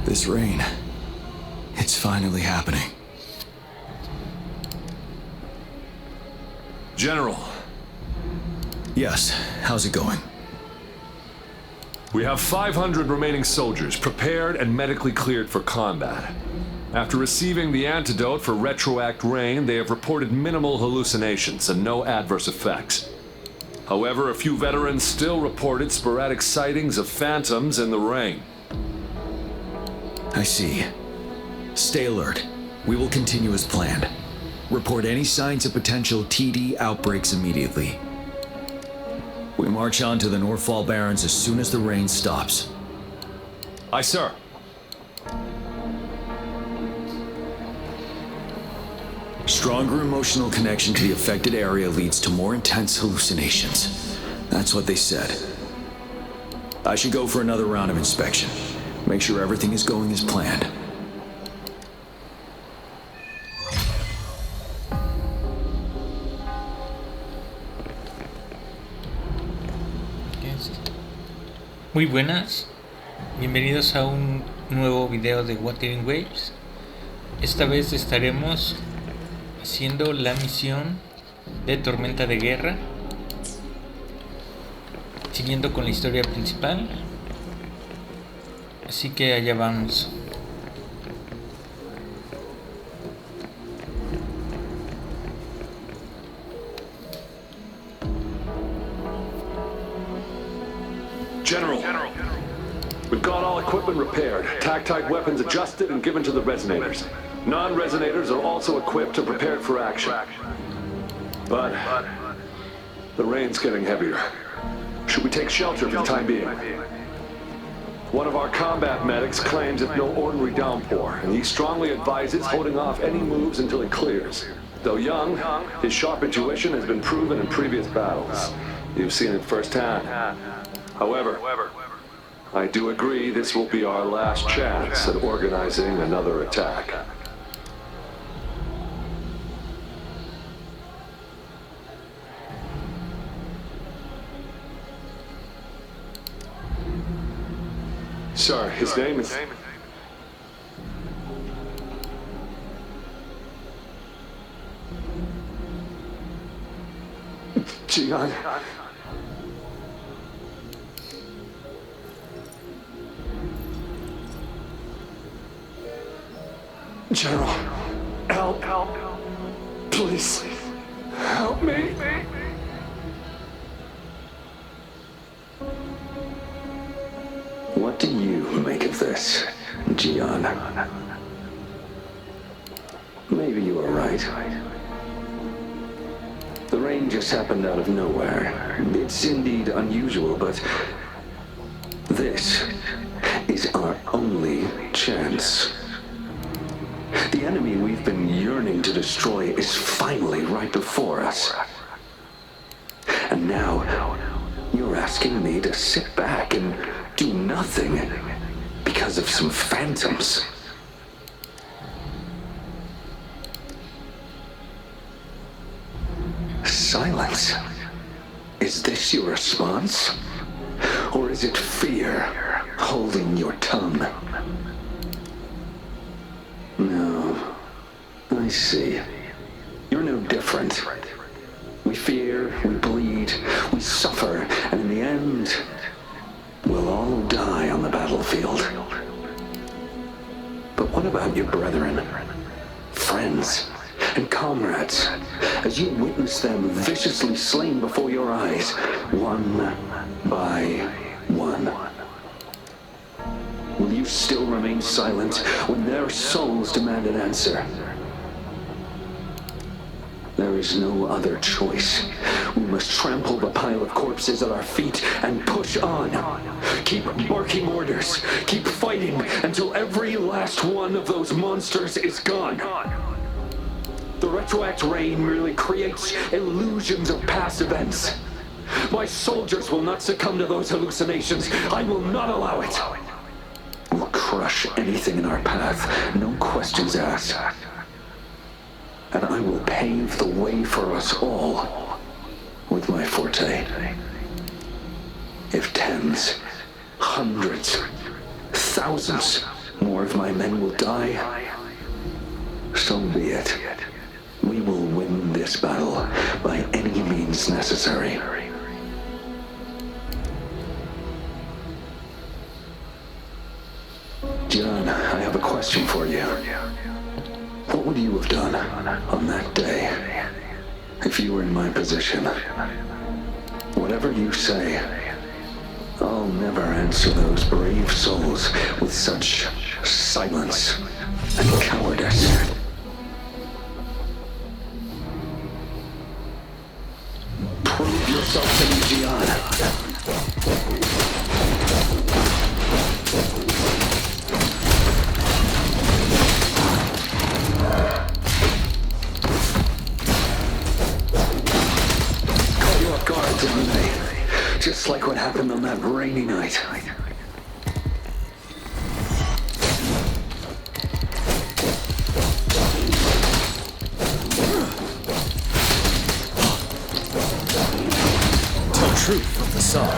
This rain, it's finally happening. General. Yes, how's it going? We have 500 remaining soldiers prepared and medically cleared for combat. After receiving the antidote for retroact rain, they have reported minimal hallucinations and no adverse effects. However, a few veterans still reported sporadic sightings of phantoms in the rain. I see. Stay alert. We will continue as planned. Report any signs of potential TD outbreaks immediately. We march on to the Northfall Barrens as soon as the rain stops. Aye, sir. Stronger emotional connection to the affected area leads to more intense hallucinations. That's what they said. I should go for another round of inspection. Make sure everything is going as planned. Muy buenas, bienvenidos a un nuevo video de Wuthering Waves. Esta vez estaremos haciendo la misión de Tormenta de guerra, siguiendo con la historia principal, así que allá vamos. General, we've got all equipment repaired, tac-type weapons adjusted and given to the resonators. Non-resonators are also equipped and prepared for action. But the rain's getting heavier. Should we take shelter for the time being? One of our combat medics claims it's no ordinary downpour, and he strongly advises holding off any moves until it clears. Though young, his sharp intuition has been proven in previous battles. You've seen it firsthand. However, I do agree this will be our last chance at organizing another attack. Sir, his name is... Gian. General, help, please, help me. What do you make of this, Gian? Maybe you are right. The rain just happened out of nowhere. It's indeed unusual, but this is our only chance. The enemy we've been yearning to destroy is finally right before us. And now, you're asking me to sit back and do nothing because of some phantoms. Silence. Is this your response? Or is it fear holding your tongue? No, I see. You're no different. We fear, we bleed, we suffer, and in the end, we'll all die on the battlefield. But what about your brethren, friends, and comrades, as you witness them viciously slain before your eyes, one by one? Will you still remain silent when their souls demand an answer? There is no other choice. We must trample the pile of corpses at our feet and push on. Keep barking orders. Keep fighting until every last one of those monsters is gone. The retroact rain merely creates illusions of past events. My soldiers will not succumb to those hallucinations. I will not allow it. We'll crush anything in our path, no questions asked. And I will pave the way for us all with my forte. If tens, hundreds, thousands, More of my men will die. So be it. We will win this battle by any means necessary. John, I have a question for you. What would you have done on that day if you were in my position? Whatever you say, I'll never answer those brave souls with such silence and cowardice. Prove yourself to me, Gian. Just like what happened on that rainy night. Tell truth from the song.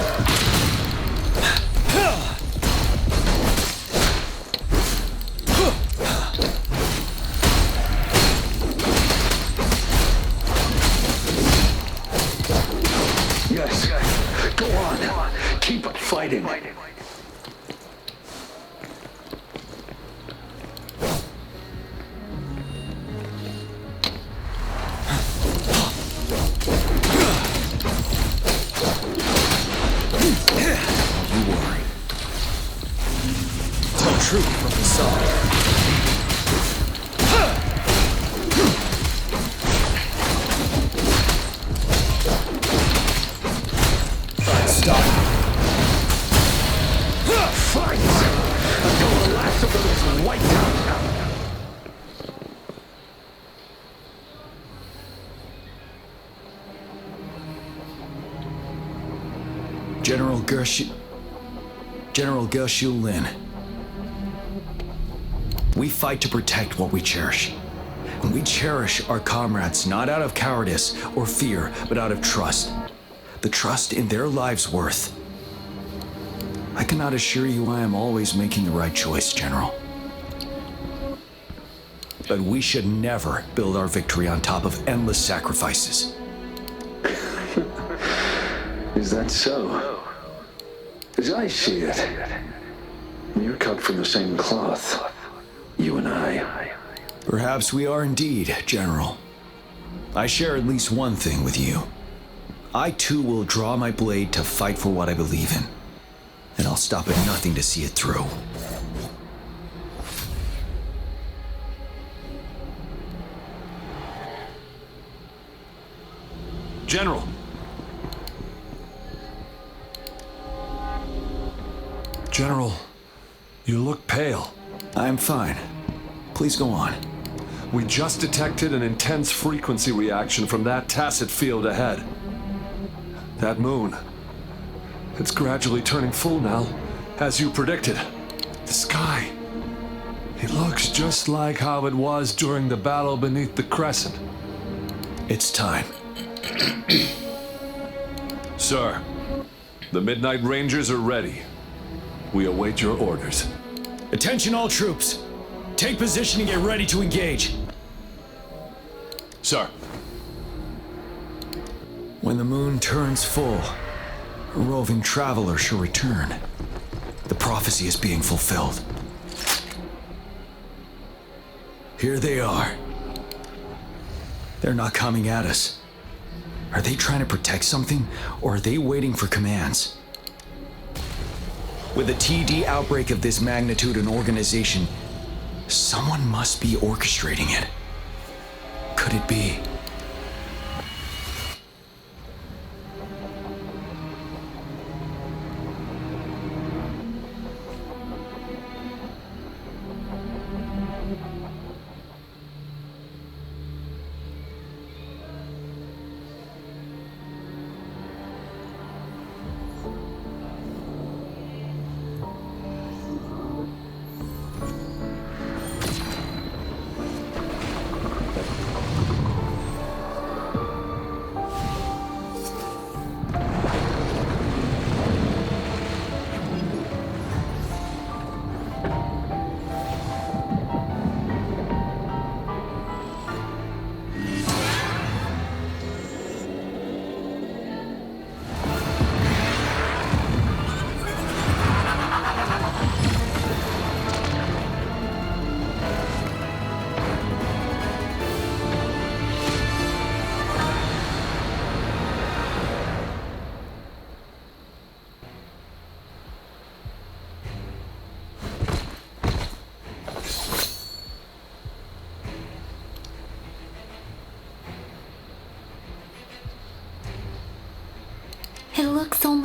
Yes. Go on. Keep fighting. You worry. Tell truth from the song. Stop. Fight! Until the last of them is wiped out. General Gershu Lin. We fight to protect what we cherish. And we cherish our comrades not out of cowardice or fear, but out of trust. The trust in their lives' worth. I cannot assure you I am always making the right choice, General. But we should never build our victory on top of endless sacrifices. Is that so? As I see it, you're cut from the same cloth, you and I. Perhaps we are indeed, General. I share at least one thing with you. I too will draw my blade to fight for what I believe in. And I'll stop at nothing to see it through. General! General, you look pale. I'm fine. Please go on. We just detected an intense frequency reaction from that tacit field ahead. That moon. It's gradually turning full now, as you predicted. The sky. It looks just like how it was during the battle beneath the crescent. It's time. Sir, the Midnight Rangers are ready. We await your orders. Attention all troops. Take position and get ready to engage. Sir. When the moon turns full, a roving traveler shall return. The prophecy is being fulfilled. Here they are. They're not coming at us. Are they trying to protect something, or are they waiting for commands? With a TD outbreak of this magnitude and organization, someone must be orchestrating it. Could it be?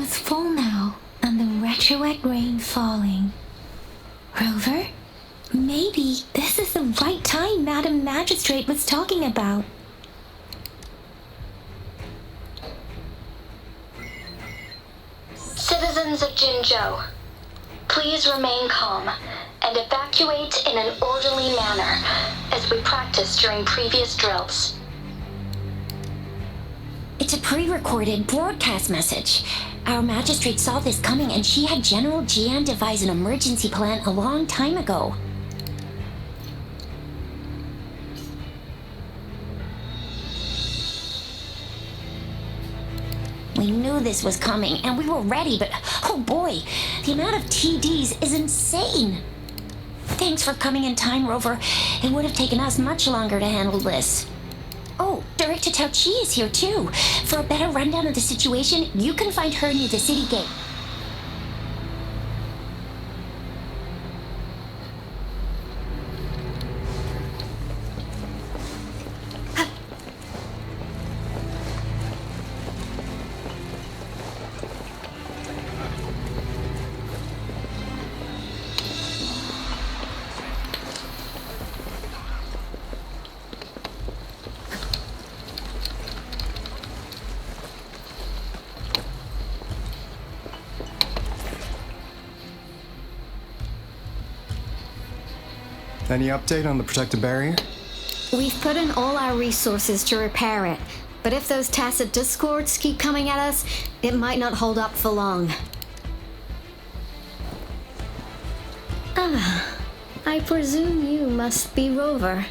is full now, and the retroact rain falling. Rover, maybe this is the right time Madam Magistrate was talking about. Citizens of Jinzhou, please remain calm and evacuate in an orderly manner, as we practiced during previous drills. It's a pre-recorded broadcast message. Our magistrate saw this coming and she had General Jian devise an emergency plan a long time ago. We knew this was coming and we were ready, but oh boy, the amount of TDs is insane. Thanks for coming in time, Rover. It would have taken us much longer to handle this. Oh, Director Tao Chi is here too. For a better rundown of the situation, you can find her near the city gate. Any update on the protective barrier? We've put in all our resources to repair it, but if those tacit discords keep coming at us, it might not hold up for long. I presume you must be Rover.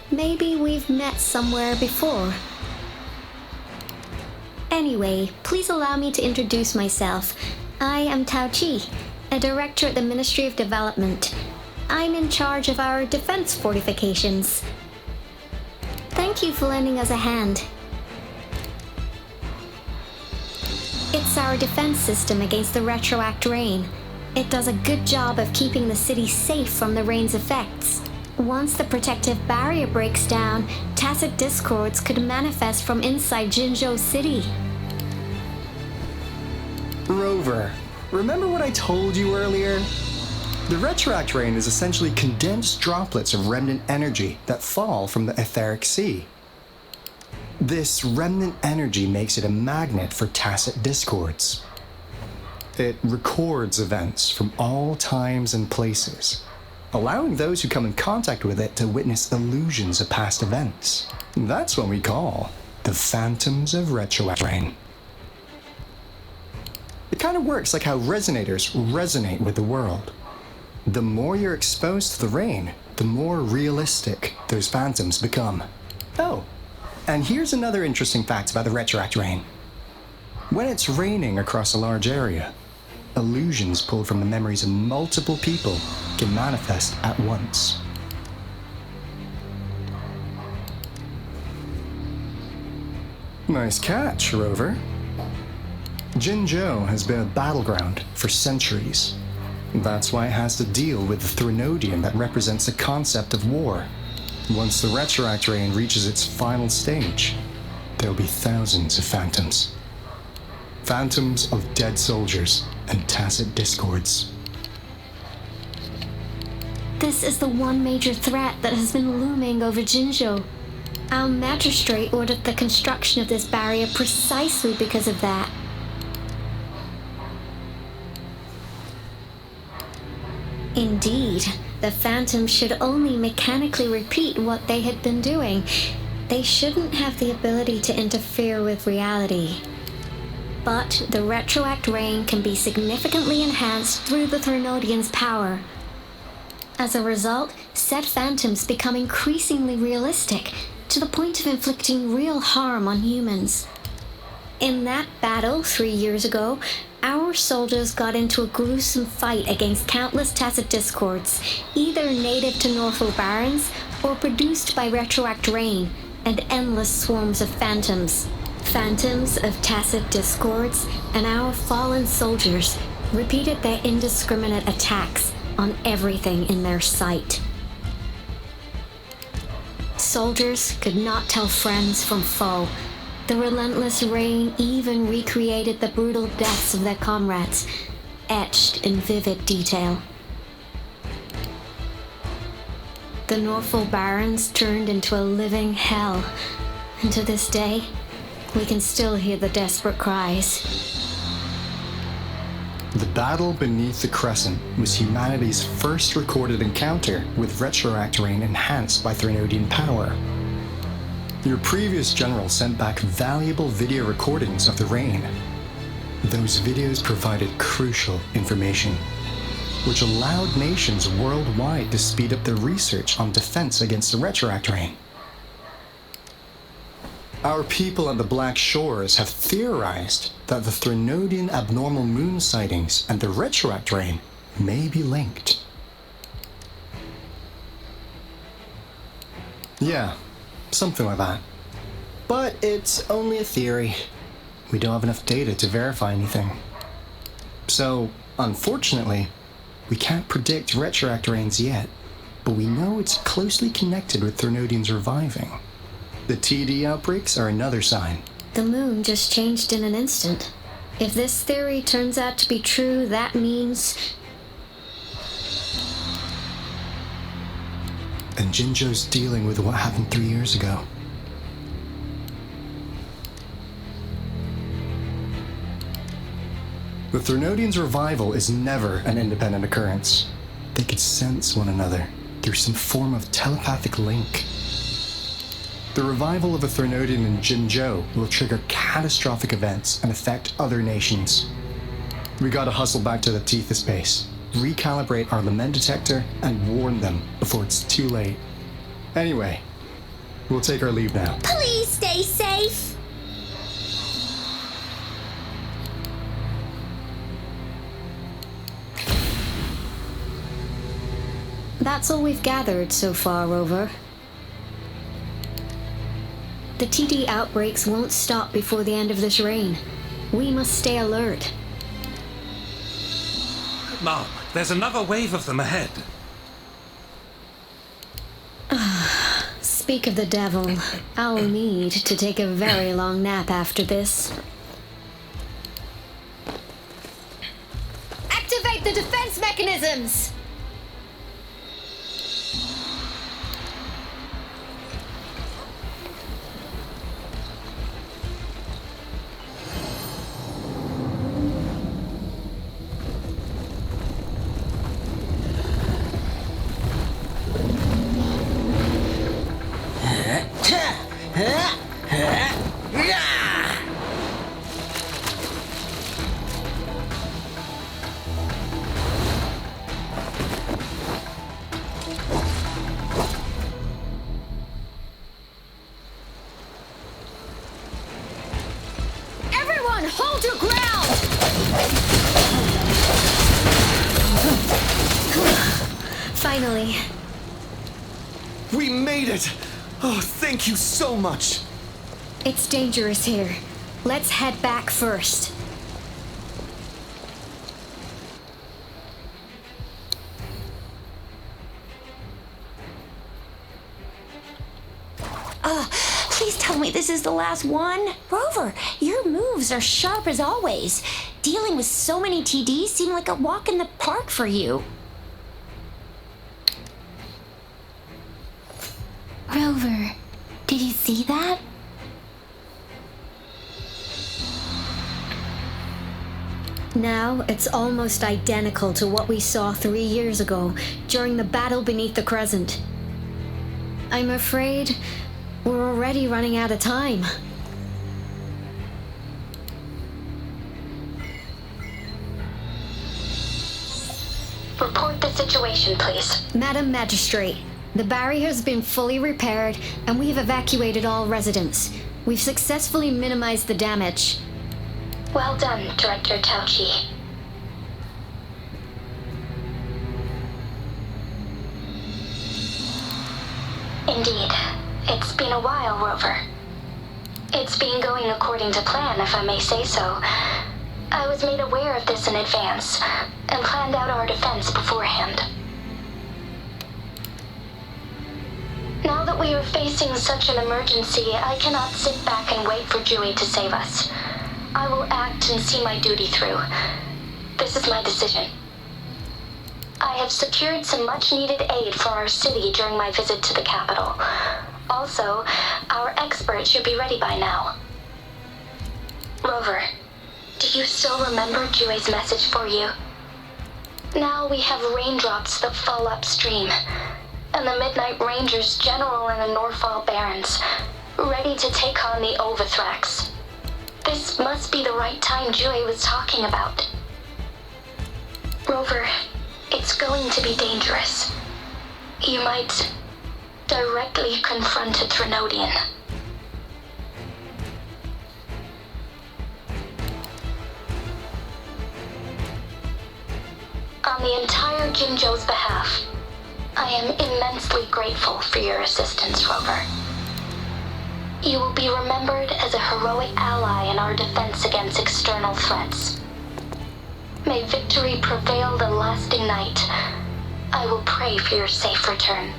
Maybe we've met somewhere before. Anyway, please allow me to introduce myself. I am Tao Chi, a director at the Ministry of Development. I'm in charge of our defense fortifications. Thank you for lending us a hand. It's our defense system against the retroact rain. It does a good job of keeping the city safe from the rain's effects. Once the protective barrier breaks down, tacit discords could manifest from inside Jinzhou City. Rover, remember what I told you earlier? The retroact rain is essentially condensed droplets of remnant energy that fall from the etheric sea. This remnant energy makes it a magnet for tacit discords. It records events from all times and places, allowing those who come in contact with it to witness illusions of past events. That's what we call the phantoms of retroact rain. It kind of works like how resonators resonate with the world. The more you're exposed to the rain, the more realistic those phantoms become. Oh, and here's another interesting fact about the retroact rain. When it's raining across a large area, illusions pulled from the memories of multiple people can manifest at once. Nice catch, Rover. Jinzhou has been a battleground for centuries. That's why it has to deal with the Threnodian that represents the concept of war. Once the retroact rain reaches its final stage, there'll be thousands of phantoms. Phantoms of dead soldiers and tacit discords. This is the one major threat that has been looming over Jinzhou. Our magistrate ordered the construction of this barrier precisely because of that. Indeed, the phantoms should only mechanically repeat what they had been doing. They shouldn't have the ability to interfere with reality. But the retroact rain can be significantly enhanced through the Threnodian's power. As a result, said phantoms become increasingly realistic, to the point of inflicting real harm on humans. In that battle 3 years ago, our soldiers got into a gruesome fight against countless tacit discords, either native to Northwell Barrens or produced by retroact rain, and endless swarms of phantoms. Phantoms of tacit discords and our fallen soldiers repeated their indiscriminate attacks on everything in their sight. Soldiers could not tell friends from foe, The relentless rain even recreated the brutal deaths of their comrades, etched in vivid detail. The Norfolk Barrens turned into a living hell, and to this day, we can still hear the desperate cries. The battle beneath the Crescent was humanity's first recorded encounter with retroact rain enhanced by Threnodian power. Your previous general sent back valuable video recordings of the rain. Those videos provided crucial information, which allowed nations worldwide to speed up their research on defense against the retroact rain. Our people on the Black Shores have theorized that the Threnodian abnormal moon sightings and the retroact rain may be linked. Yeah, something like that. But it's only a theory. We don't have enough data to verify anything. So, unfortunately, we can't predict retroact rains yet, but we know it's closely connected with Threnodians reviving. The TD outbreaks are another sign. The moon just changed in an instant. If this theory turns out to be true, that means... And Jinzhou's dealing with what happened 3 years ago. The Threnodians' revival is never an independent occurrence. They could sense one another through some form of telepathic link. The revival of a Threnodian in Jinzhou will trigger catastrophic events and affect other nations. We gotta hustle back to the Tethys base, recalibrate our lament detector, and warn them before it's too late. Anyway, we'll take our leave now. Please stay safe. That's all we've gathered so far, Rover. The TD outbreaks won't stop before the end of this reign. We must stay alert. Mom, there's another wave of them ahead. Speak of the devil. I'll need to take a very long nap after this. Activate the defense mechanisms! Everyone, hold your ground! Finally. We made it! Oh, thank you so much! It's dangerous here. Let's head back first. Please tell me this is the last one. Rover, your moves are sharp as always. Dealing with so many TDs seemed like a walk in the park for you. Rover, did you see that? Now it's almost identical to what we saw 3 years ago during the battle beneath the Crescent. I'm afraid we're already running out of time. Report the situation, please. Madam Magistrate, the barrier has been fully repaired and we have evacuated all residents. We've successfully minimized the damage. Well done, Director Tauchi. Indeed. It's been a while, Rover. It's been going according to plan, if I may say so. I was made aware of this in advance, and planned out our defense beforehand. Now that We are facing such an emergency, I cannot sit back and wait for Dewey to save us. I will act and see my duty through. This is my decision. I have secured some much-needed aid for our city during my visit to the capital. Also, our expert should be ready by now. Rover, do you still remember Dewey's message for you? Now we have raindrops that fall upstream, and the Midnight Rangers General and the Norfall Barons, ready to take on the Overthrax. This must be the right time Dewey was talking about. Rover, it's going to be dangerous. You might directly confront a Trinodian. On the entire Jinzhou's behalf, I am immensely grateful for your assistance, Rover. You will be remembered as a heroic ally in our defense against external threats. May victory prevail the lasting night. I will pray for your safe return.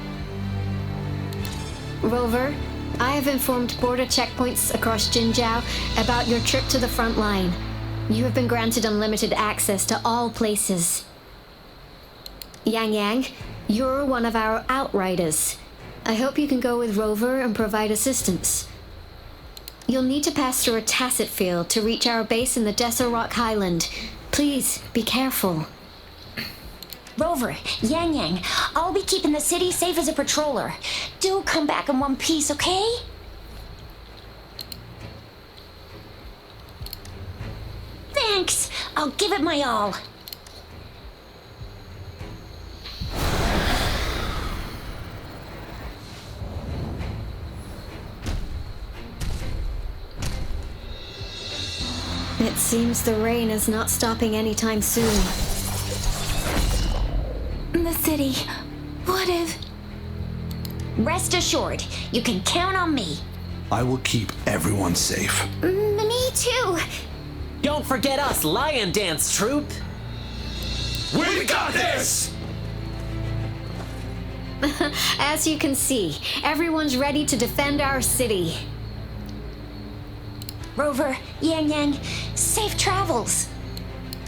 Rover, I have informed border checkpoints across Jinzhou about your trip to the front line. You have been granted unlimited access to all places. Yang Yang, you're one of our outriders. I hope you can go with Rover and provide assistance. You'll need to pass through a tacit field to reach our base in the Desert Rock Highland. Please, be careful. Rover, Yang Yang, I'll be keeping the city safe as a patroller. Do come back in one piece, okay? Thanks. I'll give it my all. It seems the rain is not stopping anytime soon. The city. What if... Rest assured, you can count on me. I will keep everyone safe. Me too. Don't forget us, Lion Dance Troupe! We got this! As you can see, everyone's ready to defend our city. Rover, Yang Yang, safe travels.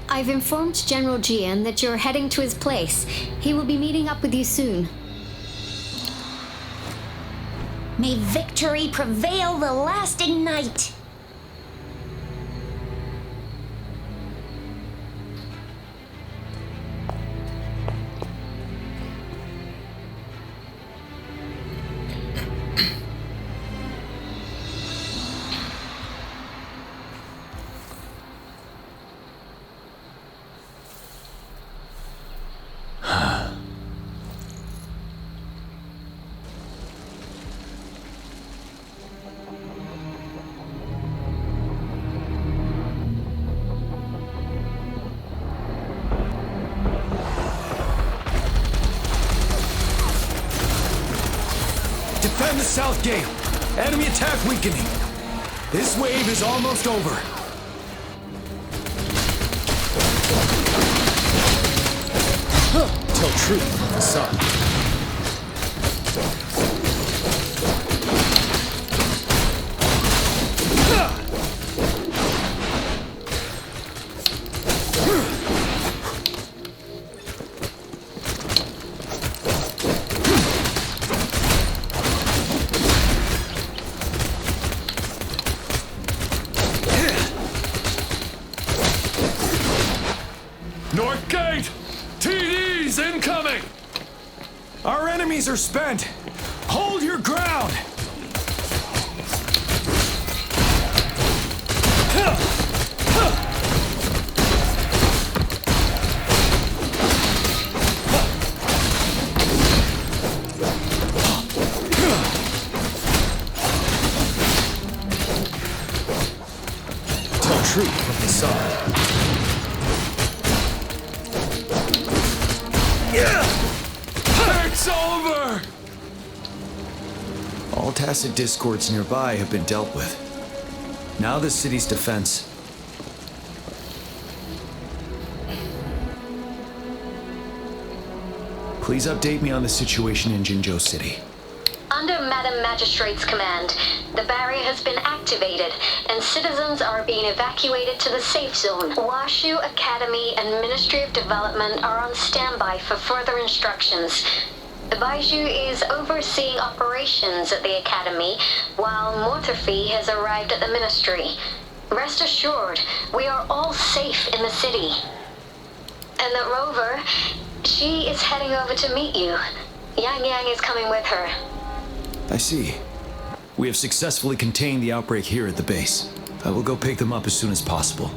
I've informed General Jian that you're heading to his place. He will be meeting up with you soon. May victory prevail the lasting night. Defend the south gate. Enemy attack weakening. This wave is almost over. Tell truth from the sun. North Gate! TDs incoming! Our enemies are spent! Hold your ground! Tell truth from the sun. It's over! All tacit discords nearby have been dealt with. Now the city's defense. Please update me on the situation in Jinzhou City. Under Madam Magistrate's command, the barrier has been activated, and citizens are being evacuated to the safe zone. Washu Academy and Ministry of Development are on standby for further instructions. The Baiju is overseeing operations at the Academy, while Mortherfee has arrived at the Ministry. Rest assured, we are all safe in the city. And that Rover, she is heading over to meet you. Yang Yang is coming with her. I see. We have successfully contained the outbreak here at the base. I will go pick them up as soon as possible.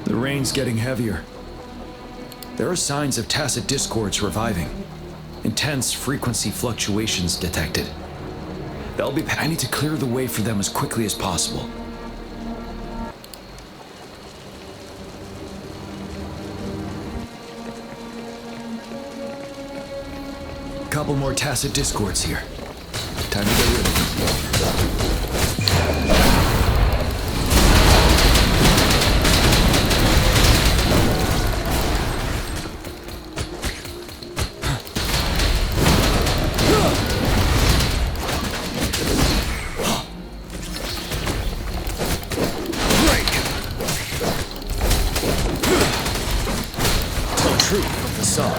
The rain's getting heavier. There are signs of tacit discords reviving. Intense frequency fluctuations detected. I need to clear the way for them as quickly as possible. Couple more tacit discords here. Time to get rid of them. Tell truth from the song.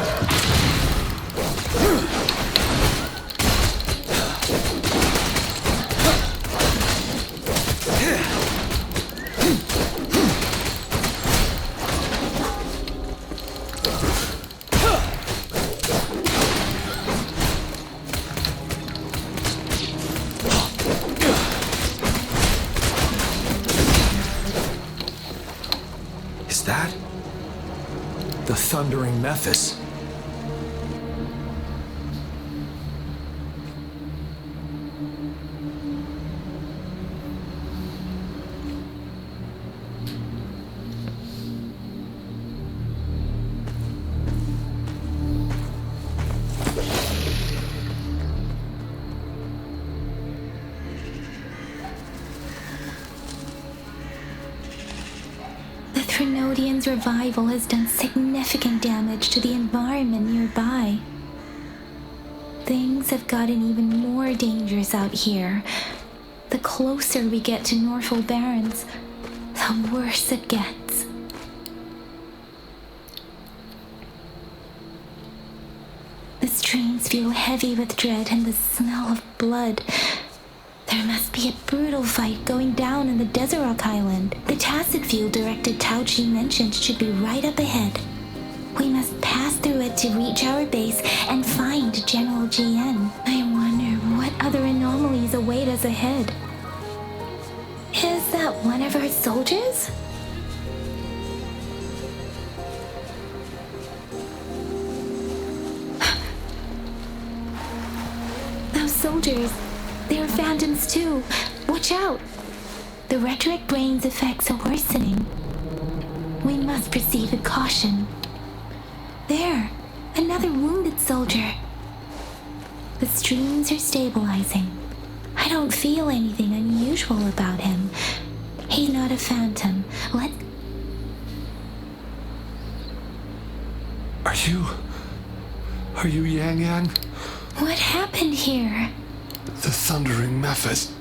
Is that the thundering Memphis? Trinodian's revival has done significant damage to the environment nearby. Things have gotten even more dangerous out here. The closer we get to Norfolk Barrens, the worse it gets. The streams feel heavy with dread and the smell of blood. There must be a brutal fight going down in the Desert Rock Island. The tacit field directed Tao Chi mentioned should be right up ahead. We must pass through it to reach our base and find General GN. I wonder what other anomalies await us ahead. Is that one of our soldiers? Those soldiers, they're phantoms too. Watch out! The rhetoric brain's effects are worsening. We must proceed with caution. There, another wounded soldier. The streams are stabilizing. I don't feel anything unusual about him. He's not a phantom. Are you Yang Yang? What happened here? The thundering Memphis.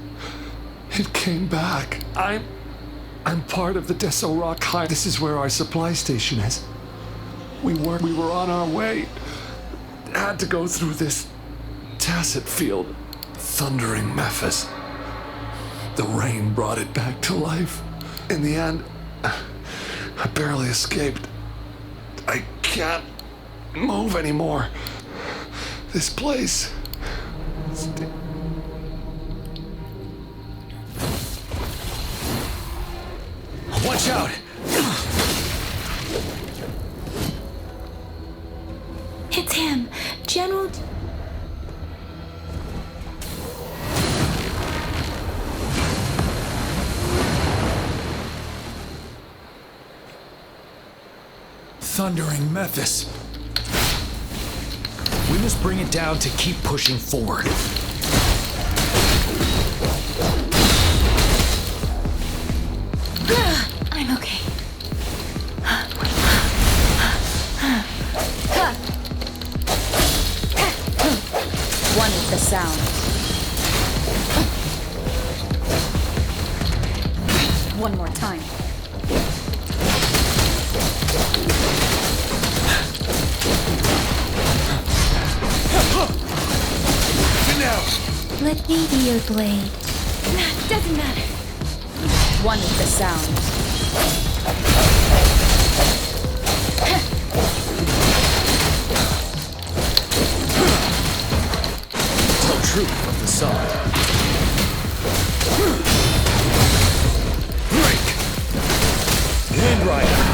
It came back. I'm part of the Desert Rock High. This is where our supply station is. We were on our way. Had to go through this tacit field. Thundering Memphis. The rain brought it back to life. In the end, I barely escaped. I can't move anymore. This place. Watch out! It's him, General... Thundering Memphis. We must bring it down to keep pushing forward. I'm okay. One with the sound. one more time. Let me be your blade. Doesn't matter. One with the sound. Tell truth from the side. Break! Wind Rider!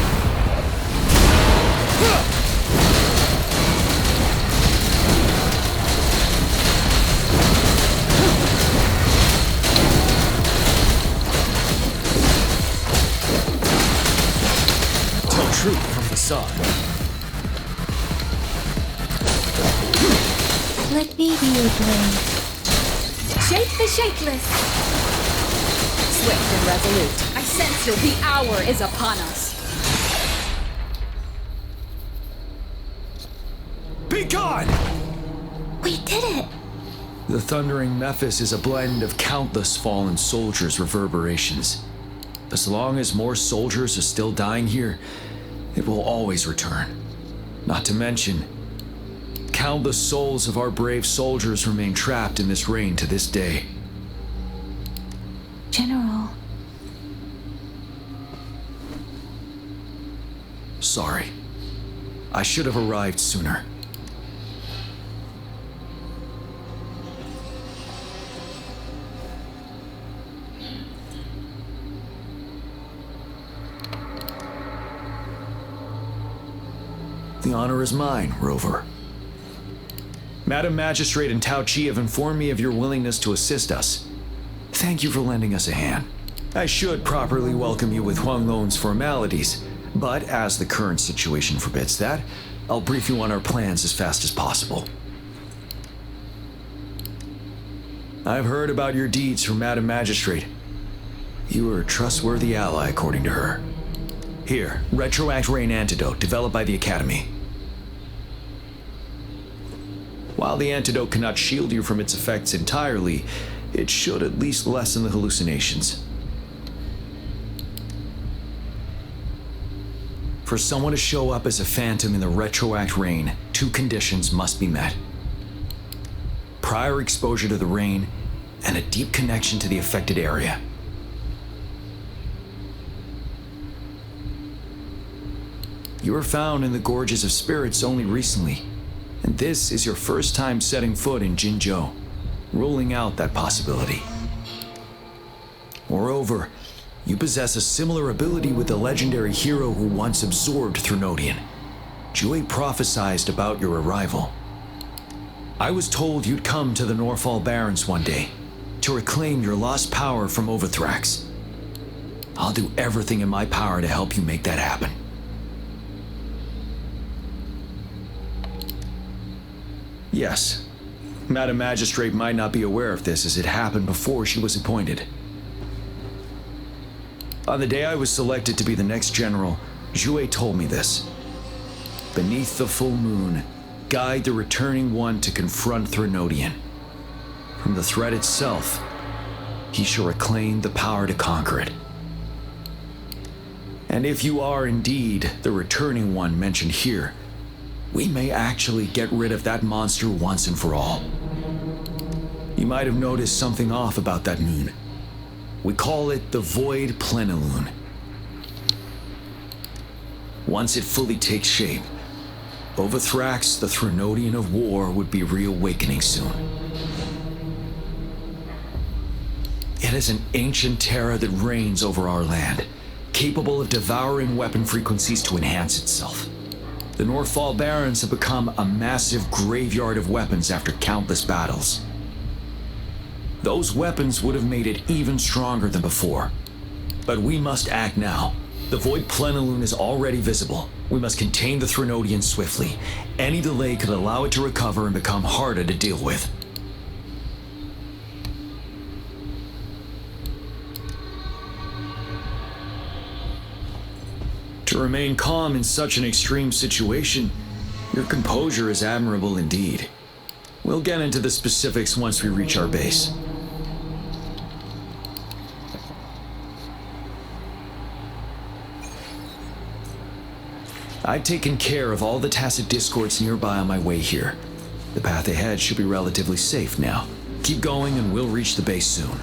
Truth from the side. Let me be your blade. Shake the shakeless. Swift and resolute. I sense it. The hour is upon us. Be gone! We did it! The thundering Memphis is a blend of countless fallen soldiers' reverberations. As long as more soldiers are still dying here, it will always return. Not to mention, countless souls of our brave soldiers remain trapped in this rain to this day. General. Sorry. I should have arrived sooner. The honor is mine, Rover. Madam Magistrate and Tao Chi have informed me of your willingness to assist us. Thank you for lending us a hand. I should properly welcome you with Huang Lon's formalities, but as the current situation forbids that, I'll brief you on our plans as fast as possible. I've heard about your deeds from Madam Magistrate. You are a trustworthy ally, according to her. Here, Retroact Rain Antidote, developed by the Academy. While the antidote cannot shield you from its effects entirely, it should at least lessen the hallucinations. For someone to show up as a phantom in the Retroact Rain, 2 conditions must be met. Prior exposure to the rain, and a deep connection to the affected area. You were found in the Gorges of Spirits only recently, and this is your first time setting foot in Jinzhou, ruling out that possibility. Moreover, you possess a similar ability with the legendary hero who once absorbed Threnodian. Jue prophesied about your arrival. I was told you'd come to the Norfall Barrens one day, to reclaim your lost power from Overthrax. I'll do everything in my power to help you make that happen. Yes, Madam Magistrate might not be aware of this as it happened before she was appointed. On the day I was selected to be the next general, Jue told me this. Beneath the full moon, guide the returning one to confront Threnodian. From the threat itself, he shall reclaim the power to conquer it. And if you are indeed the returning one mentioned here, we may actually get rid of that monster once and for all. You might have noticed something off about that moon. We call it the Void Plenilune. Once it fully takes shape, Overthrax, the Threnodian of War, would be reawakening soon. It is an ancient terror that reigns over our land, capable of devouring weapon frequencies to enhance itself. The Norfall Barrens have become a massive graveyard of weapons after countless battles. Those weapons would have made it even stronger than before. But we must act now. The Void Plenilune is already visible. We must contain the Threnodian swiftly. Any delay could allow it to recover and become harder to deal with. To remain calm in such an extreme situation, your composure is admirable indeed. We'll get into the specifics once we reach our base. I've taken care of all the tacit discords nearby on my way here. The path ahead should be relatively safe now. Keep going and we'll reach the base soon.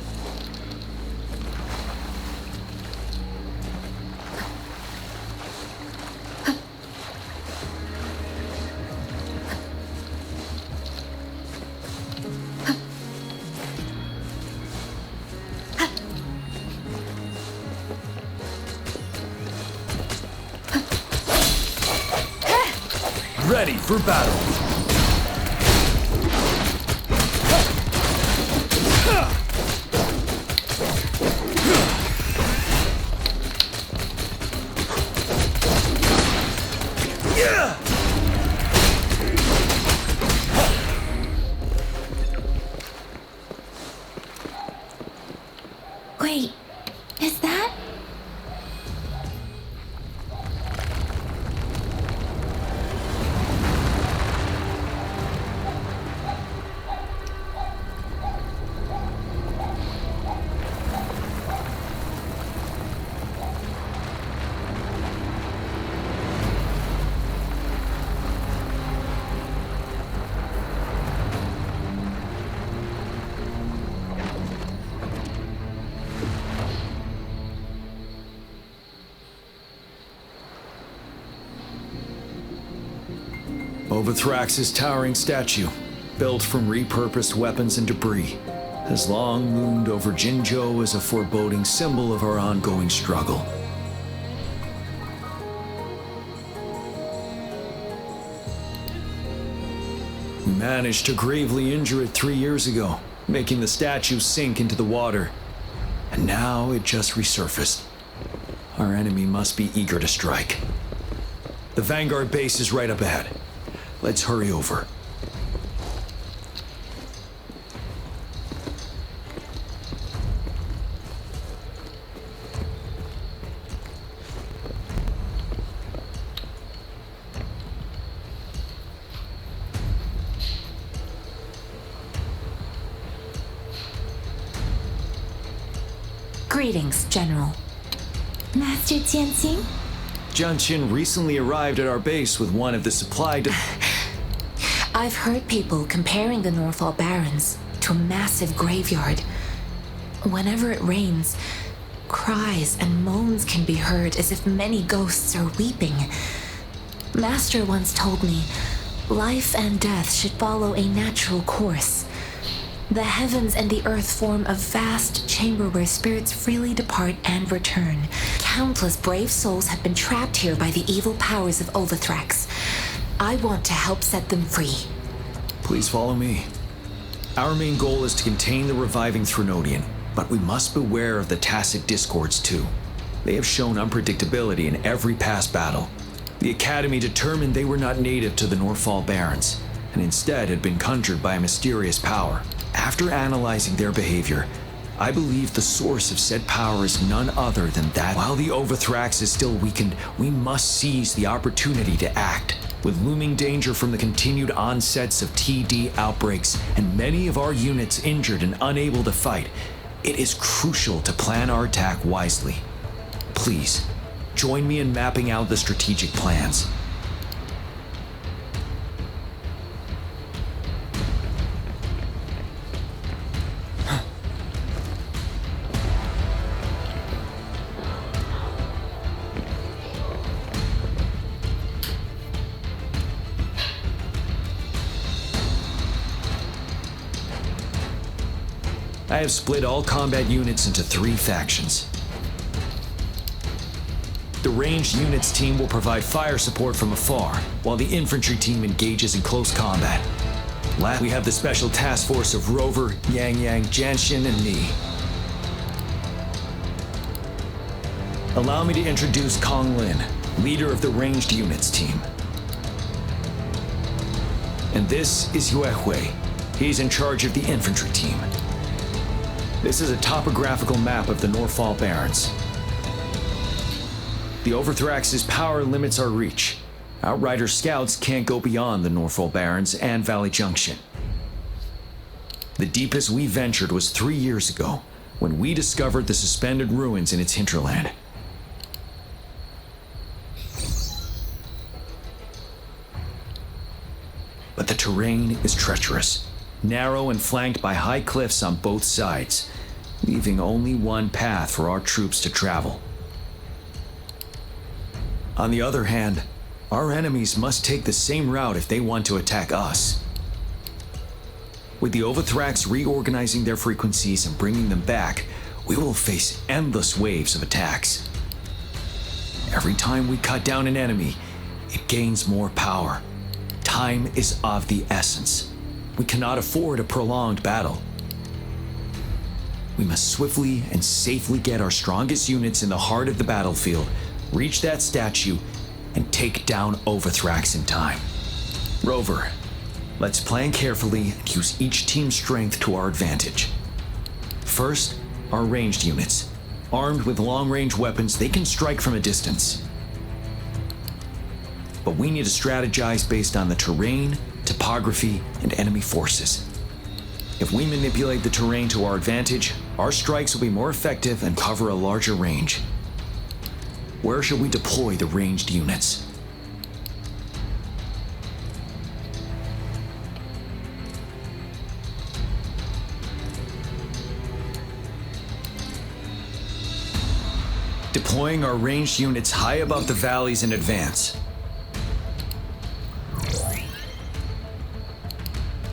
Ready for battle! Wait, is that? Overthrax's towering statue, built from repurposed weapons and debris, has long loomed over Jinzhou as a foreboding symbol of our ongoing struggle. We managed to gravely injure it 3 years ago, making the statue sink into the water. And now it just resurfaced. Our enemy must be eager to strike. The Vanguard base is right up ahead. Let's hurry over. Greetings, General. Master Jianxing? Jianqin recently arrived at our base with one of the supply I've heard people comparing the Northall Barrens to a massive graveyard. Whenever it rains, cries and moans can be heard as if many ghosts are weeping. Master once told me, life and death should follow a natural course. The heavens and the earth form a vast chamber where spirits freely depart and return. Countless brave souls have been trapped here by the evil powers of Overthrax. I want to help set them free. Please follow me. Our main goal is to contain the reviving Threnodian, but we must beware of the tacit discords too. They have shown unpredictability in every past battle. The Academy determined they were not native to the Northall Barrens, and instead had been conjured by a mysterious power. After analyzing their behavior, I believe the source of said power is none other than that. While the Overthrax is still weakened, we must seize the opportunity to act. With looming danger from the continued onsets of TD outbreaks and many of our units injured and unable to fight, it is crucial to plan our attack wisely. Please, join me in mapping out the strategic plans. I have split all combat units into 3 factions. The ranged units team will provide fire support from afar, while the infantry team engages in close combat. Last, we have the special task force of Rover, Yang Yang, Jianxin, and me. Allow me to introduce Kong Lin, leader of the ranged units team. And this is Yue Hui. He's in charge of the infantry team. This is a topographical map of the Northall Barrens. The Overthrax's power limits our reach. Outrider scouts can't go beyond the Northall Barrens and Valley Junction. The deepest we ventured was 3 years ago, when we discovered the suspended ruins in its hinterland. but the terrain is treacherous, narrow and flanked by high cliffs on both sides, leaving only one path for our troops to travel. On the other hand, our enemies must take the same route if they want to attack us. With the Overthrax reorganizing their frequencies and bringing them back, we will face endless waves of attacks. Every time we cut down an enemy, it gains more power. Time is of the essence. We cannot afford a prolonged battle. We must swiftly and safely get our strongest units in the heart of the battlefield, reach that statue, and take down Overthrax in time. Rover, let's plan carefully and use each team's strength to our advantage. First, our ranged units. Armed with long-range weapons, they can strike from a distance. But we need to strategize based on the terrain, topography, and enemy forces. If we manipulate the terrain to our advantage, our strikes will be more effective and cover a larger range. Where should we deploy the ranged units? Deploying our ranged units high above the valleys in advance.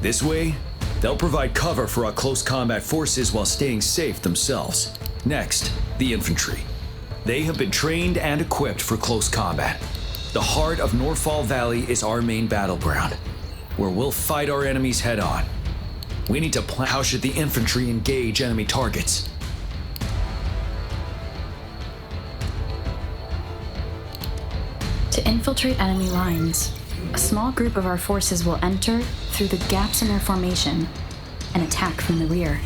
This way, they'll provide cover for our close combat forces while staying safe themselves. Next, the infantry. They have been trained and equipped for close combat. The heart of Norfall Valley is our main battleground, where we'll fight our enemies head on. We need to plan how should the infantry engage enemy targets. To infiltrate enemy lines, a small group of our forces will enter through the gaps in their formation and attack from the rear.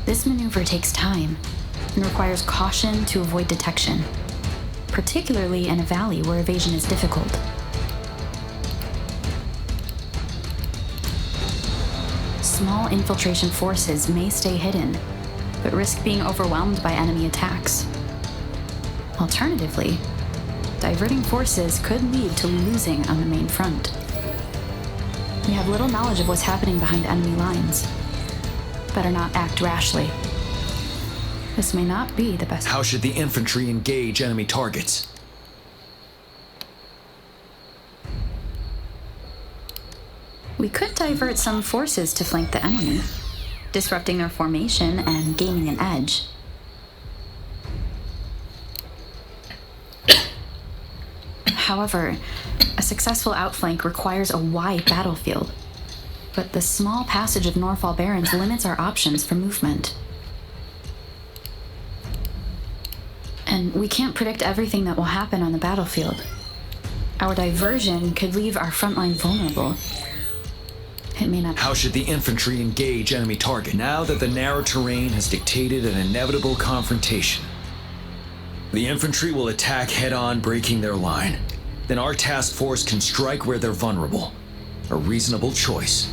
This maneuver takes time and requires caution to avoid detection, particularly in a valley where evasion is difficult. Small infiltration forces may stay hidden, but risk being overwhelmed by enemy attacks. Alternatively, diverting forces could lead to losing on the main front. We have little knowledge of what's happening behind enemy lines. Better not act rashly. This may not be the best. How should the infantry engage enemy targets? We could divert some forces to flank the enemy, disrupting their formation and gaining an edge. However, a successful outflank requires a wide battlefield, but the small passage of Norfall Barrens limits our options for movement. And we can't predict everything that will happen on the battlefield. Our diversion could leave our front line vulnerable. It may not. How should the infantry engage enemy target? Now that the narrow terrain has dictated an inevitable confrontation, the infantry will attack head-on, breaking their line. Then our task force can strike where they're vulnerable. A reasonable choice.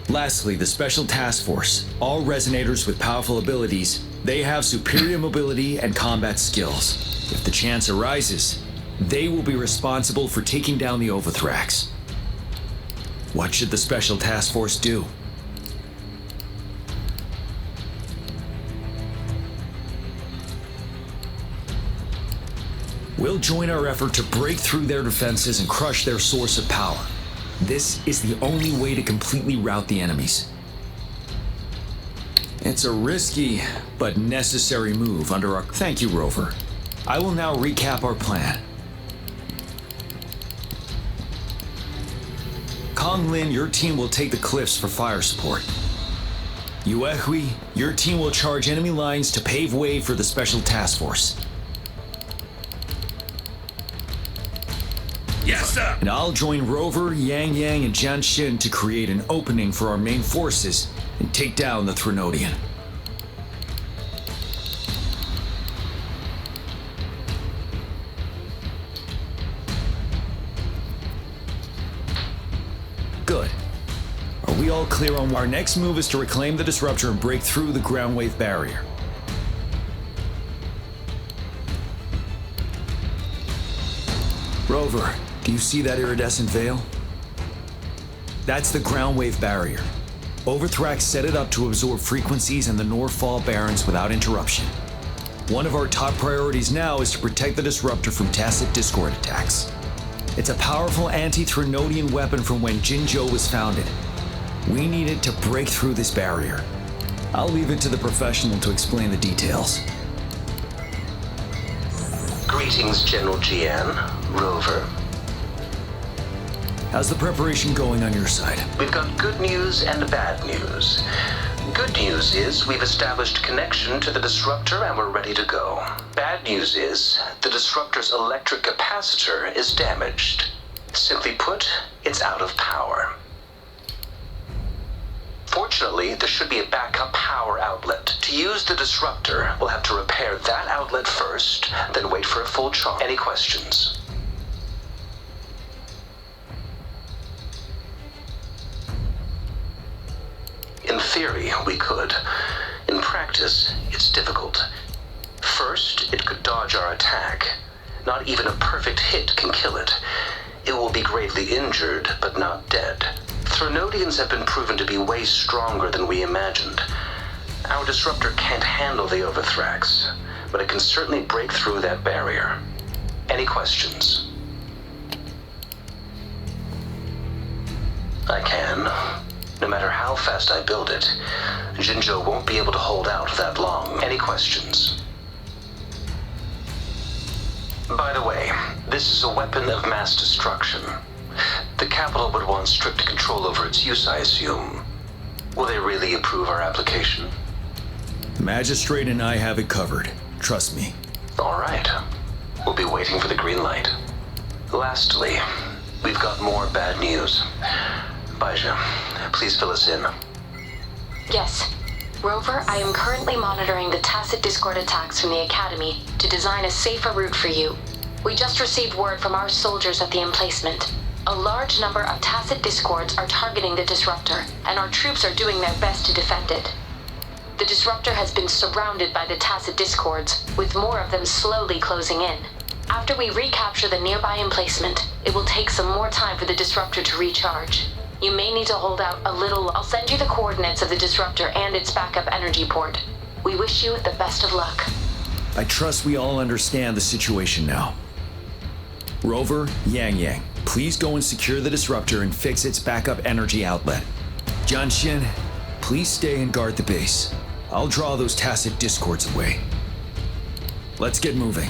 Lastly, the Special Task Force. All resonators with powerful abilities, they have superior mobility and combat skills. If the chance arises, they will be responsible for taking down the Overthrax. What should the Special Task Force do? We'll join our effort to break through their defenses and crush their source of power. This is the only way to completely rout the enemies. It's a risky but necessary move under our... Thank you, Rover. I will now recap our plan. Kong Lin, your team will take the cliffs for fire support. Yuehui, your team will charge enemy lines to pave way for the Special Task Force. Yes, sir! And I'll join Rover, Yang Yang, and Jian Xin to create an opening for our main forces and take down the Threnodian. Good. Are we all clear on our next move is to reclaim the disruptor and break through the ground wave barrier? Rover, do you see that iridescent veil? That's the ground wave barrier. Overthrax set it up to absorb frequencies in the Norfall Barrens without interruption. One of our top priorities now is to protect the disruptor from tacit discord attacks. It's a powerful anti-Threnodian weapon from when Jinzhou was founded. We need it to break through this barrier. I'll leave it to the professional to explain the details. Greetings, General Jian, Rover. How's the preparation going on your side? We've got good news and bad news. Good news is we've established connection to the disruptor and we're ready to go. Bad news is the disruptor's electric capacitor is damaged. Simply put, it's out of power. Fortunately, there should be a backup power outlet. To use the disruptor, we'll have to repair that outlet first, then wait for a full charge. Any questions? In theory, we could. In practice, it's difficult. First, it could dodge our attack. Not even a perfect hit can kill it. It will be gravely injured, but not dead. Threnodians have been proven to be way stronger than we imagined. Our disruptor can't handle the Overthrax, but it can certainly break through that barrier. Any questions? I can. No matter how fast I build it, Jinzhou won't be able to hold out that long. Any questions? By the way, this is a weapon of mass destruction. The capital would want strict control over its use, I assume. Will they really approve our application? The Magistrate and I have it covered. Trust me. All right. We'll be waiting for the green light. Lastly, we've got more bad news. Baija, please fill us in. Yes. Rover, I am currently monitoring the tacit discord attacks from the Academy to design a safer route for you. We just received word from our soldiers at the emplacement. A large number of tacit discords are targeting the disruptor, and our troops are doing their best to defend it. The disruptor has been surrounded by the tacit discords, with more of them slowly closing in. After we recapture the nearby emplacement, it will take some more time for the disruptor to recharge. You may need to hold out a little. I'll send you the coordinates of the disruptor and its backup energy port. We wish you the best of luck. I trust we all understand the situation now. Rover, Yang, please go and secure the disruptor and fix its backup energy outlet. Jianxin, please stay and guard the base. I'll draw those tacit discords away. Let's get moving.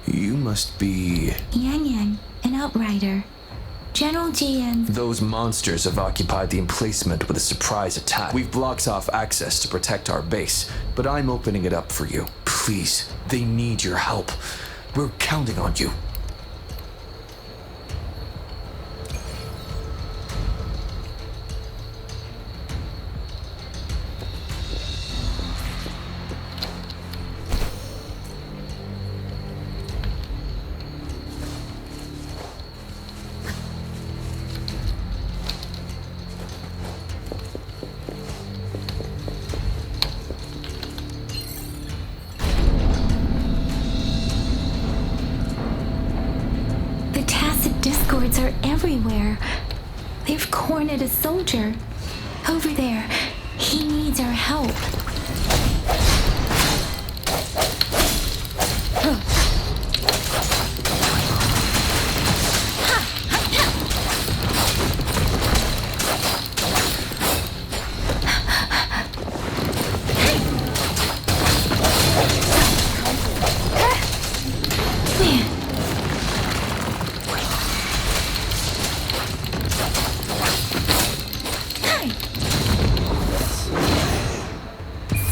You must be... Yang, an outrider. General Jian. Those monsters have occupied the emplacement with a surprise attack. We've blocked off access to protect our base, but I'm opening it up for you. Please, they need your help. We're counting on you. Discords are everywhere. They've cornered a soldier. Over there. He needs our help.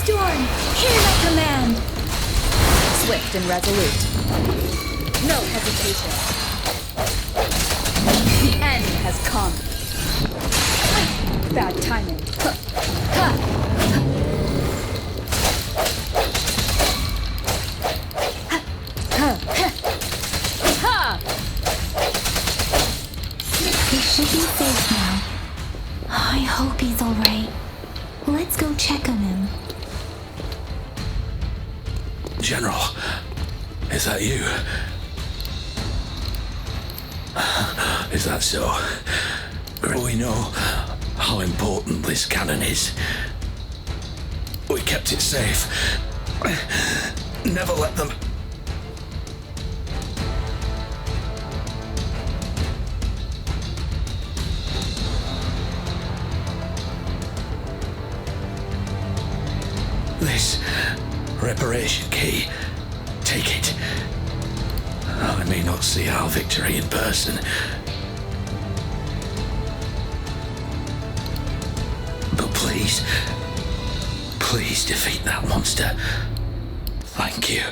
Storm, hear my command! Swift and resolute. No hesitation. The end has come. Bad timing. He should be safe now. I hope he's alright. Let's go check on him. General, is that you? Is that so? We know how important this cannon is. We kept it safe. Never let them... This reparation key. Take it. I may not see our victory in person, but please defeat that monster. Thank you.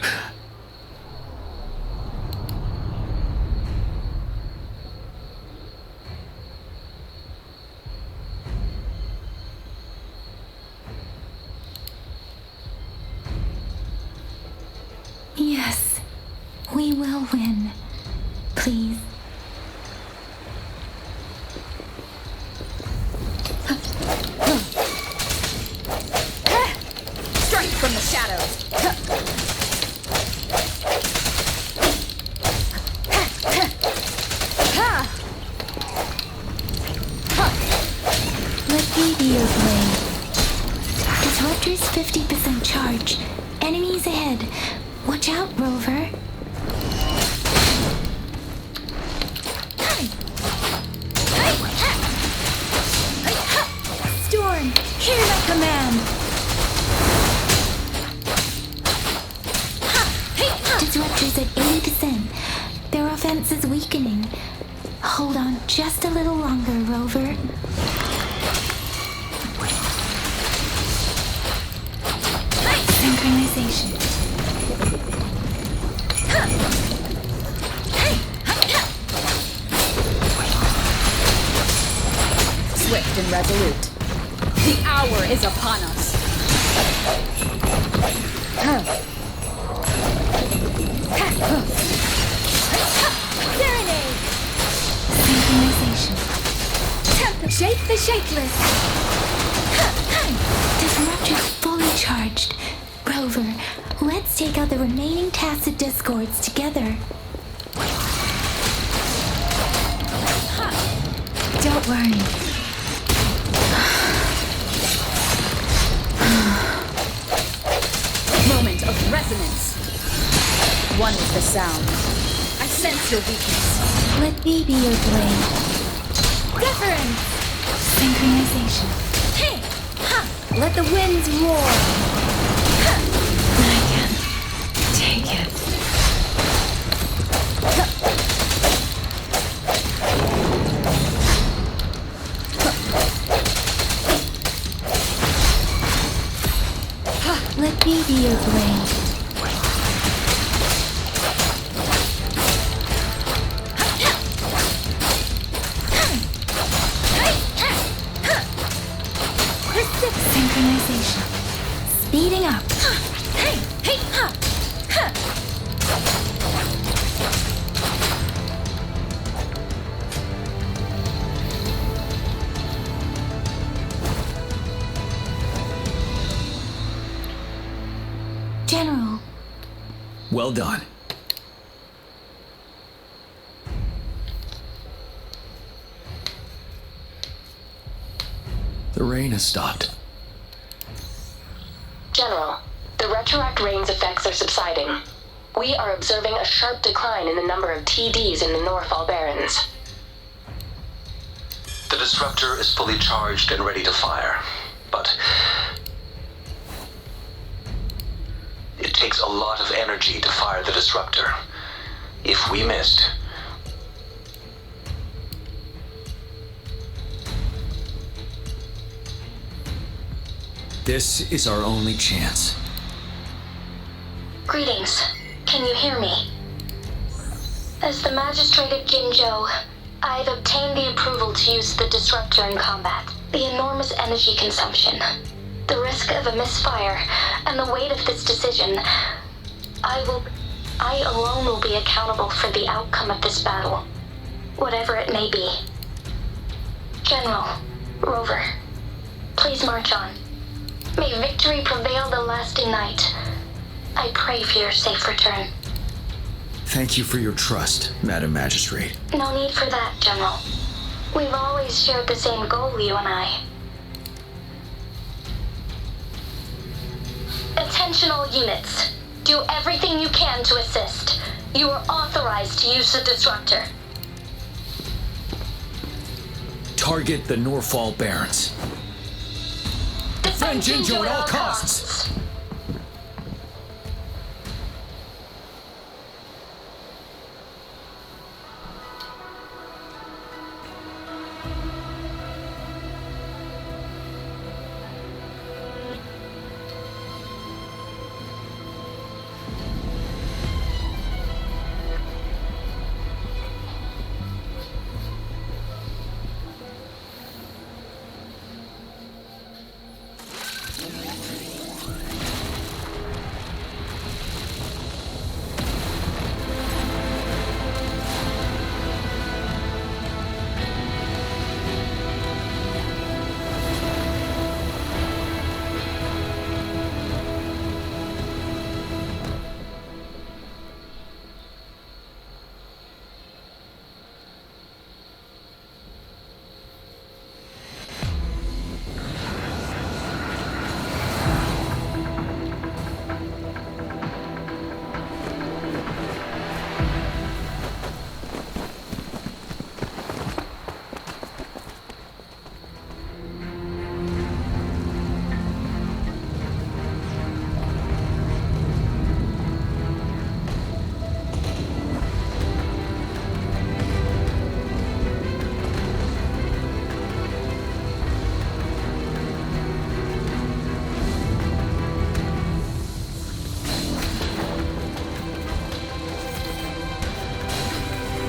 Yes, we will win. Please. Strike from the shadows. Let me be your blade. Disruptor's 50% charge. Enemies ahead. Watch out, Rover. Storm, hear my command. Disruptor's at 80%. Their offense is weakening. Hold on just a little longer, Rover. Synchronization. Swift and resolute. The hour is upon us. Serenade. Synchronization. Shake the shakeless. Disruptor's fully charged. Rover, let's take out the remaining tacit discords together. Don't worry. Moment of resonance. One is the sound. I sense your weakness. Let me be your blade. Deference. Synchronization. Hey! Ha! Let the winds roar. I can take it. Let me be your blade. Synchronization. Speeding up. Hey! Hey! Ha! Ha! General. Well done. The rain has stopped. General, the retroact rain's effects are subsiding. We are observing a sharp decline in the number of TDs in the Norfall Barrens. The disruptor is fully charged and ready to fire, but it takes a lot of energy to fire the disruptor. If we missed... This is our only chance. Greetings. Can you hear me? As the Magistrate of Jinzhou, I've obtained the approval to use the disruptor in combat. The enormous energy consumption, the risk of a misfire, and the weight of this decision, I alone will be accountable for the outcome of this battle, whatever it may be. General, Rover, please march on. May victory prevail the lasting night. I pray for your safe return. Thank you for your trust, Madam Magistrate. No need for that, General. We've always shared the same goal, you and I. Attention all units. Do everything you can to assist. You are authorized to use the disruptor. Target the Norfall Barons. Defend Jinzhou at all costs!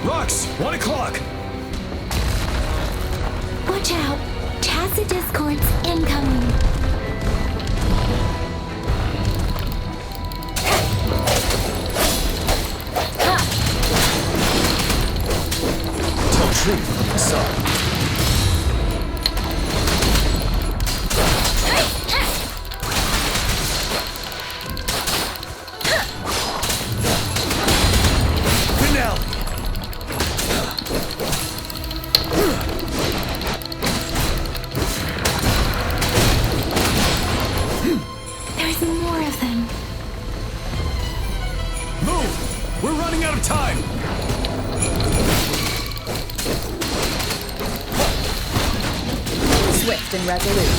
Rux, 1 o'clock! Watch out! Tacit discords incoming! Tell truth, son. Swift and resolute.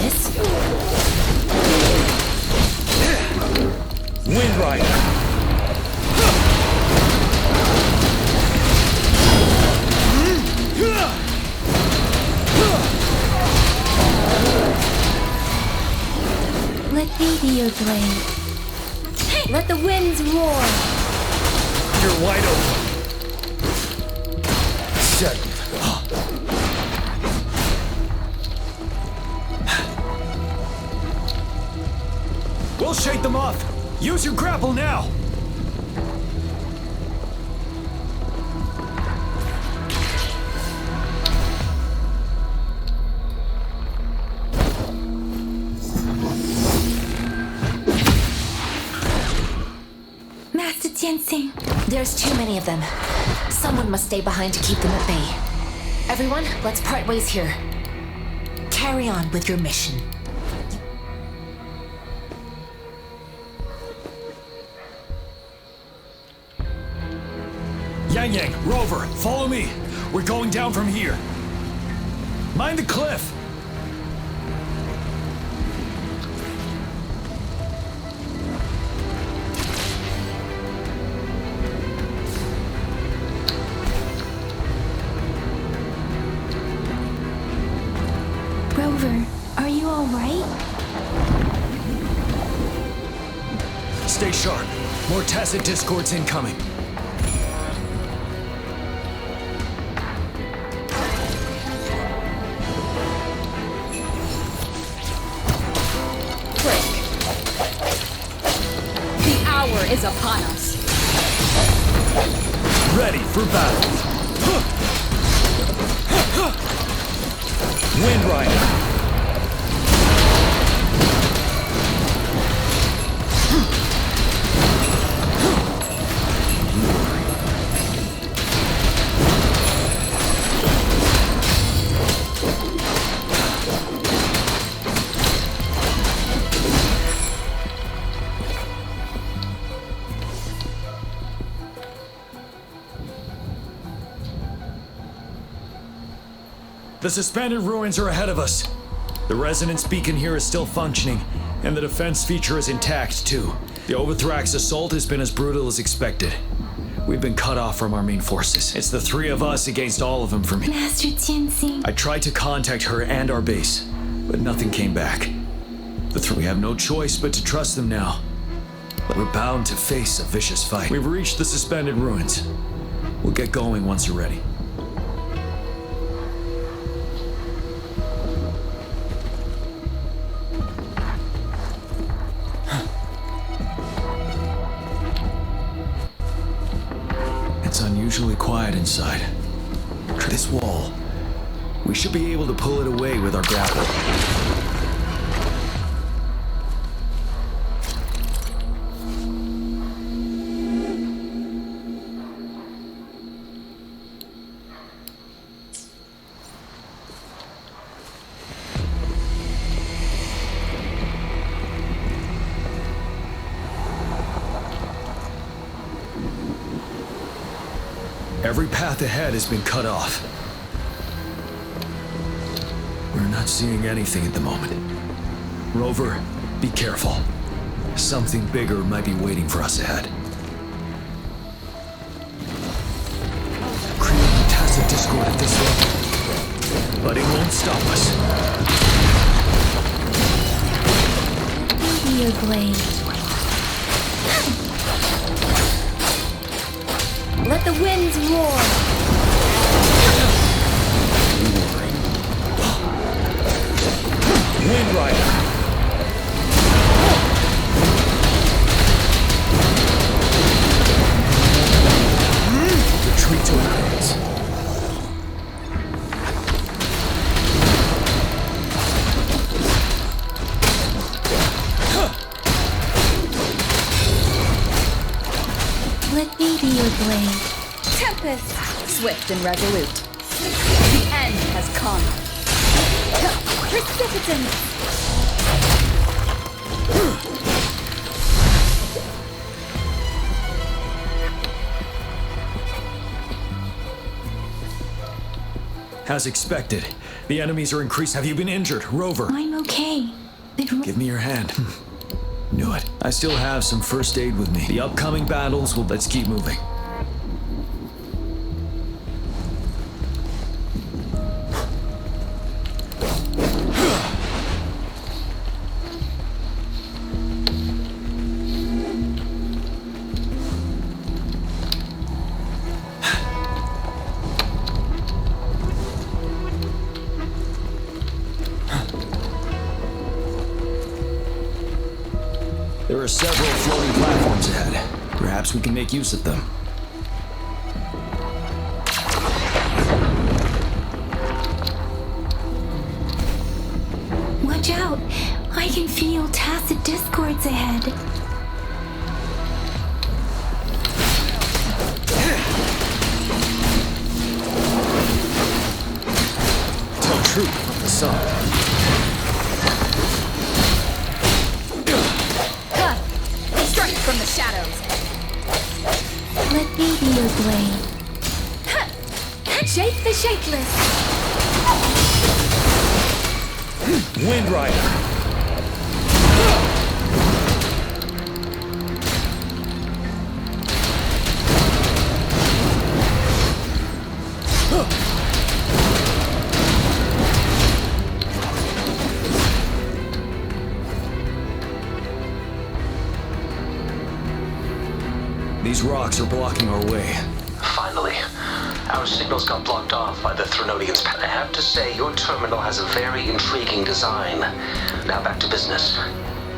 This? Wind Rider. Let me be your blade. Let the winds roar. You're wide open. Set. We'll shake them off. Use your grapple now. There's too many of them. Someone must stay behind to keep them at bay. Everyone, let's part ways here. Carry on with your mission. Yang, Rover, follow me. We're going down from here. Mind the cliff. Rover, are you alright? Stay sharp. More tacit discords incoming. Is upon us. Ready for battle. Wind Rider. The suspended ruins are ahead of us. The resonance beacon here is still functioning, and the defense feature is intact, too. The Overthrax assault has been as brutal as expected. We've been cut off from our main forces. It's the three of us against all of them for me. Master Tianxing. I tried to contact her and our base, but nothing came back. We have no choice but to trust them now. We're bound to face a vicious fight. We've reached the suspended ruins. We'll get going once you're ready. It's unusually quiet inside. This wall. We should be able to pull it away with our grapple. Every path ahead has been cut off. We're not seeing anything at the moment. Rover, be careful. Something bigger might be waiting for us ahead. Creating tacit discord at this level. But it won't stop us. Your blade. Let the winds roar! Wind Rider! Retreat to enemies. Let me be your blade. Tempest! Swift and resolute. The end has come. Precipitant! As expected, the enemies are increased. Have you been injured, Rover? I'm okay. Give me your hand. Knew it. I still have some first aid with me. The upcoming battles will... Let's keep moving. There are several floating platforms ahead. Perhaps we can make use of them. Watch out! I can feel tacit discords ahead. Tell truth from the sun. From the shadows. Let me be your blade. Shake the shakeless. Wind Rider. These rocks are blocking our way. Finally. Our signals got blocked off by the Threnodians. I have to say, your terminal has a very intriguing design. Now back to business.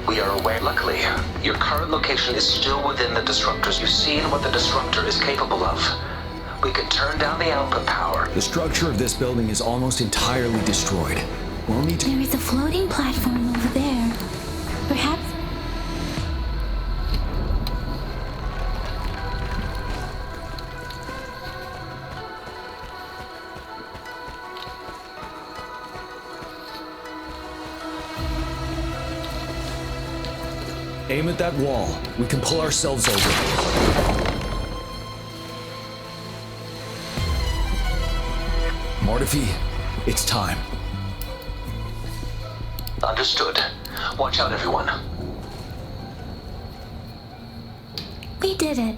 We are aware, luckily, your current location is still within the disruptors. You've seen what the disruptor is capable of. We can turn down the output power. The structure of this building is almost entirely destroyed. We'll need to... There is a floating platform over there. Perhaps... Aim at that wall. We can pull ourselves over. Mortifi, it's time. Understood. Watch out, everyone. We did it.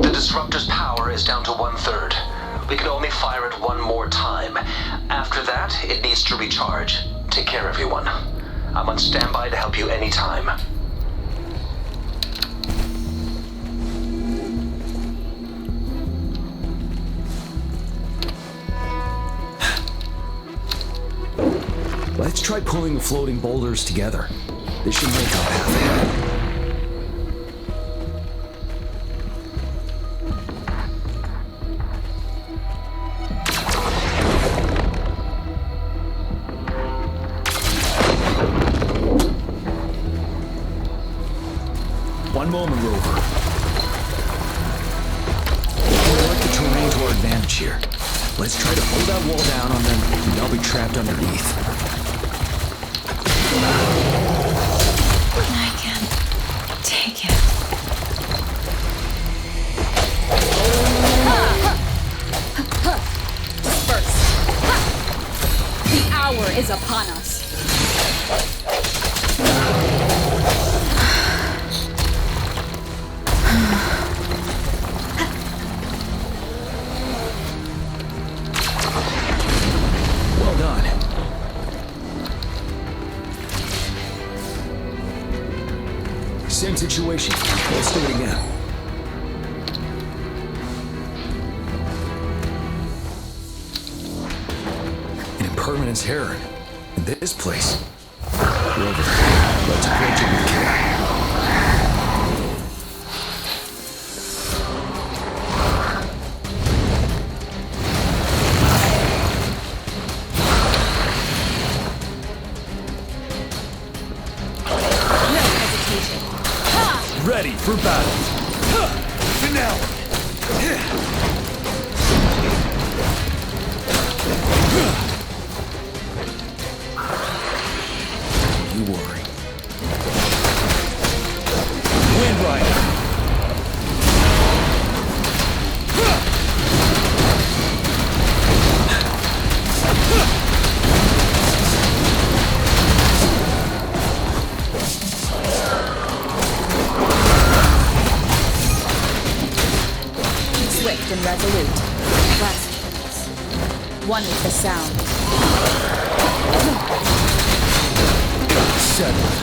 The disruptor's power is down to 1/3. We can only fire it one more time. After that, it needs to recharge. Take care, everyone. I'm on standby to help you anytime. Let's try pulling the floating boulders together. This should make up half ahead. One moment, Rover. We'll work the terrain to our advantage here. Let's try to hold that wall down on them, and they'll be trapped underneath. I can't take it. Disperse. The hour is upon us. Well done. Same situation. Let's do it again. An impermanence heron. In this place. Rover, let's approach it with care. Ready for battle. Finale. You worry. Wind Rider. Swift and resolute. Gracias. One with the sound. Settled.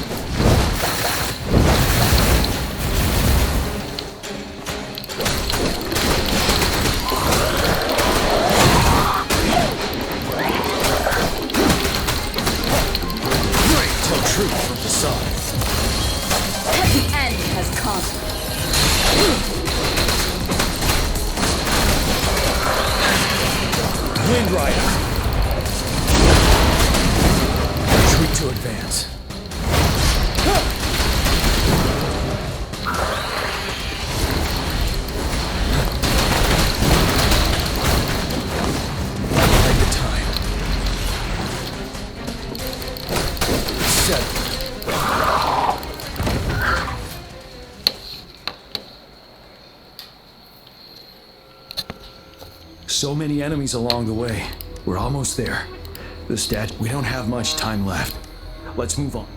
Tell truth from the sun. The end has come. Wind Rider. Retreat to advance. Take the time. Settle. So many enemies along the way. We're almost there. We don't have much time left. Let's move on.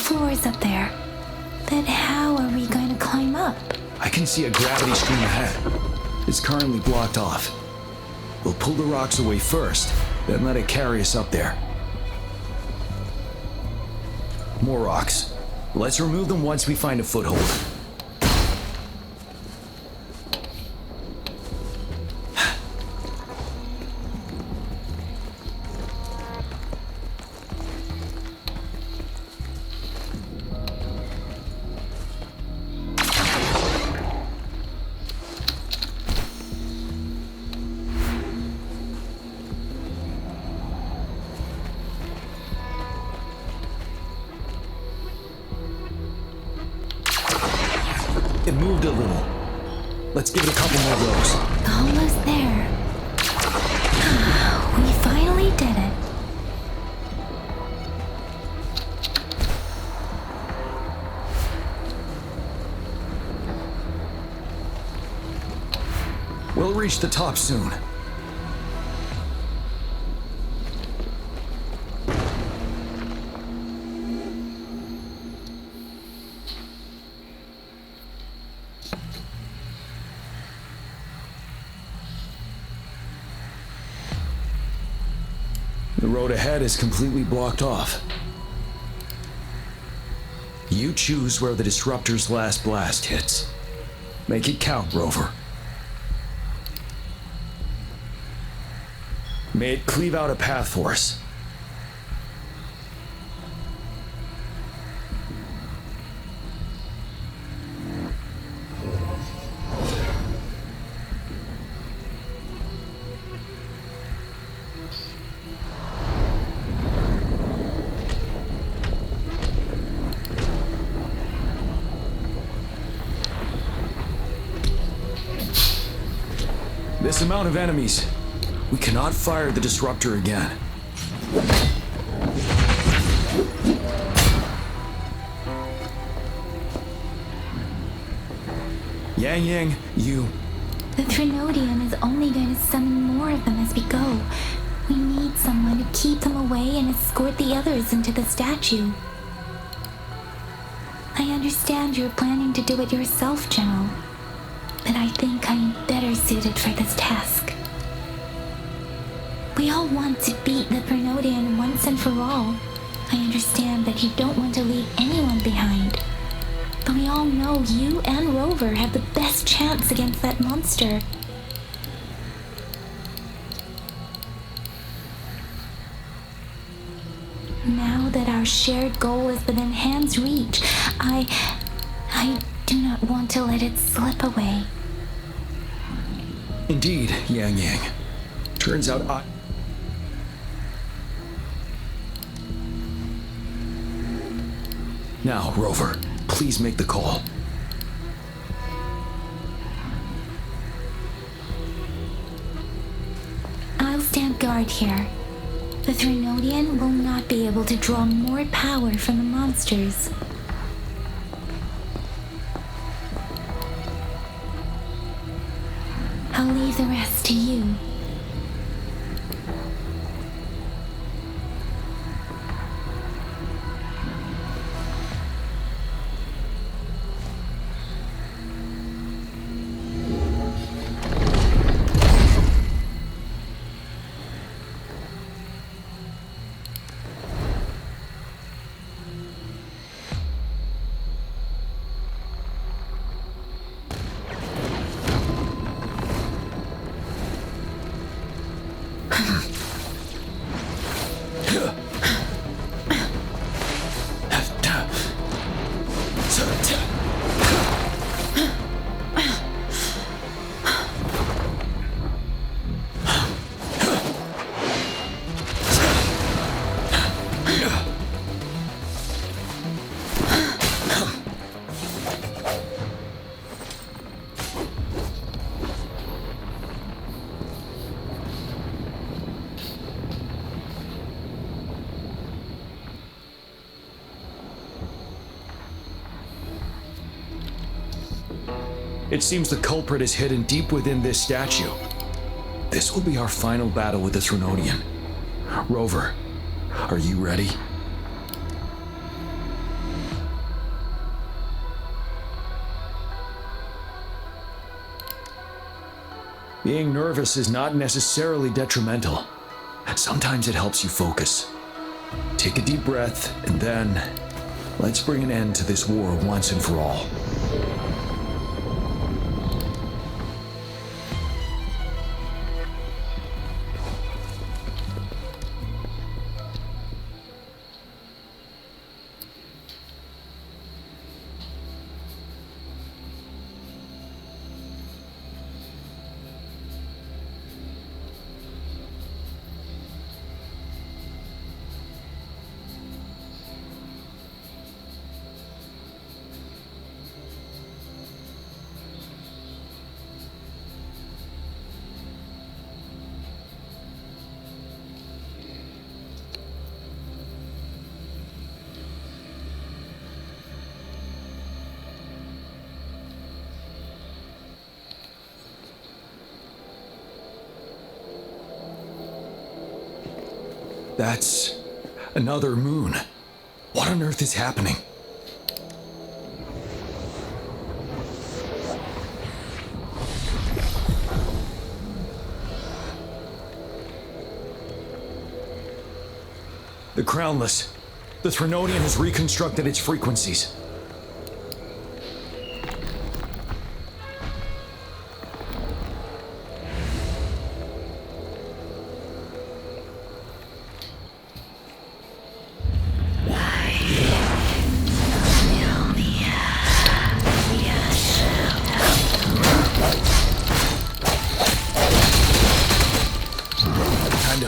floors up there. But how are we going to climb up? I can see a gravity stream ahead. It's currently blocked off. We'll pull the rocks away first, then let it carry us up there. More rocks. Let's remove them once we find a foothold. It moved a little. Let's give it a couple more goes. Almost there. We finally did it. We'll reach the top soon. The road ahead is completely blocked off. You choose where the disruptor's last blast hits. Make it count, Rover. May it cleave out a path for us. This amount of enemies, we cannot fire the disruptor again. Yang, you... The Trinodium is only going to summon more of them as we go. We need someone to keep them away and escort the others into the statue. I understand you're planning to do it yourself, General. But I think I am better suited for this task. We all want to beat the Trinodium once and for all. I understand that you don't want to leave anyone behind. But we all know you and Rover have the best chance against that monster. Now that our shared goal is within hand's reach, I do not want to let it slip away. Indeed, Yang. Turns out I... Now, Rover, please make the call. I'll stand guard here. The Trinodian will not be able to draw more power from the monsters. I'll leave the rest to you. It seems the culprit is hidden deep within this statue. This will be our final battle with the Trinodian. Rover, are you ready? Being nervous is not necessarily detrimental. Sometimes it helps you focus. Take a deep breath, and then let's bring an end to this war once and for all. That's another moon. What on earth is happening? The Crownless. The Threnodian has reconstructed its frequencies.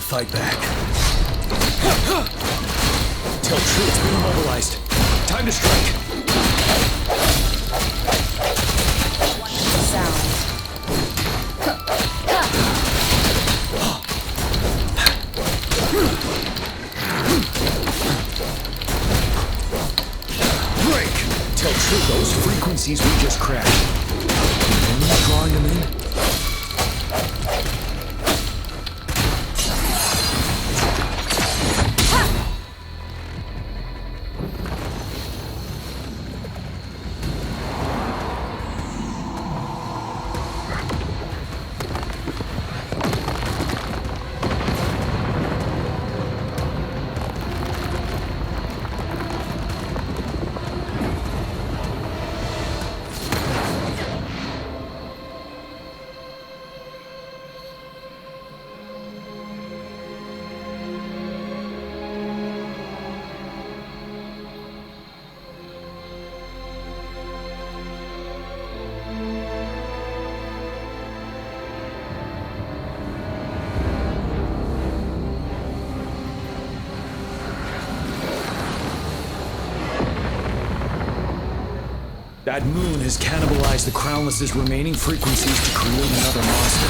Fight back. Tell troops being mobilized. Time to strike. Sound. Break! Tell troop those frequencies we just crashed. Only drawing them in? That moon has cannibalized the Crownless's remaining frequencies to create another monster.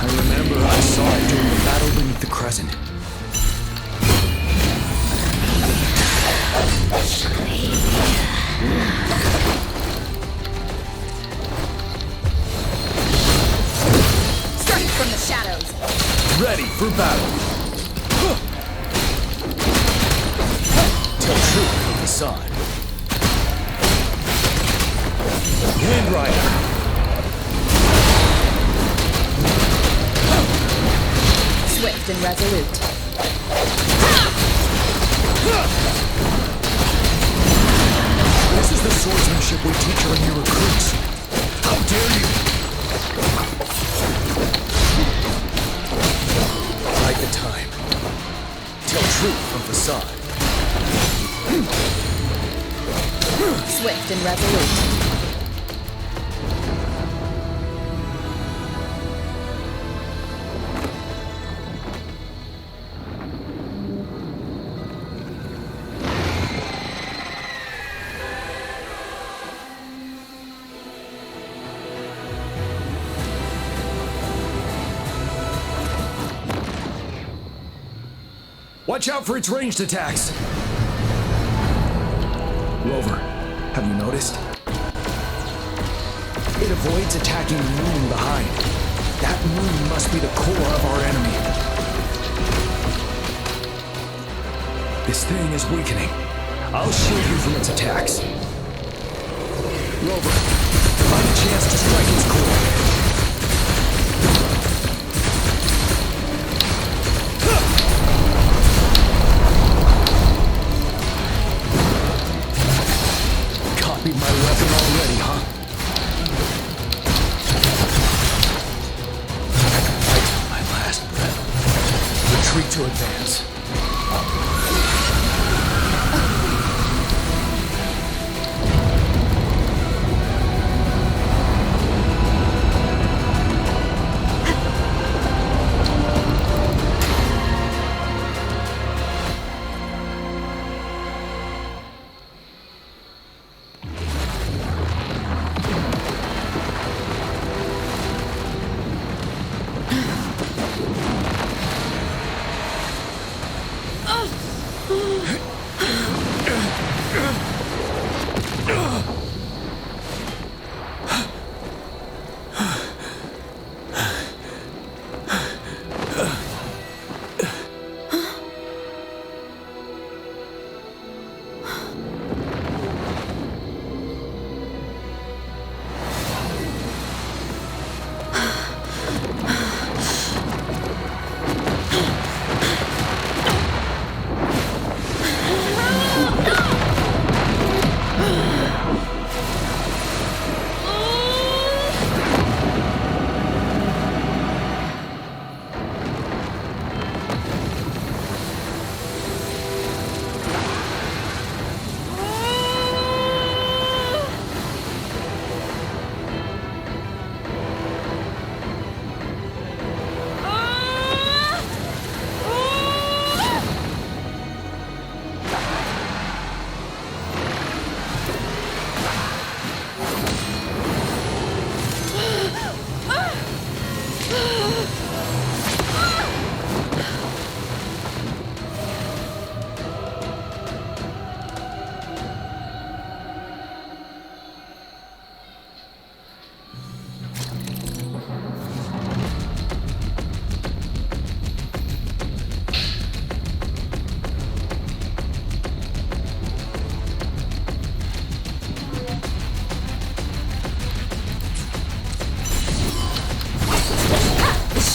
I remember I saw it during the battle beneath the Crescent. Strike from the shadows. Ready for battle. Tell truth from the side. Wind Rider. Swift and resolute. This is the swordsmanship we teach our new recruits. How dare you! Bide the time. Tell truth from facade. Swift and resolute. Watch out for its ranged attacks! Rover, have you noticed? It avoids attacking the moon behind. That moon must be the core of our enemy. This thing is weakening. I'll shield you from its attacks. Rover, find a chance to strike its core. Need my weapon already, huh? My last breath. Retreat to advance.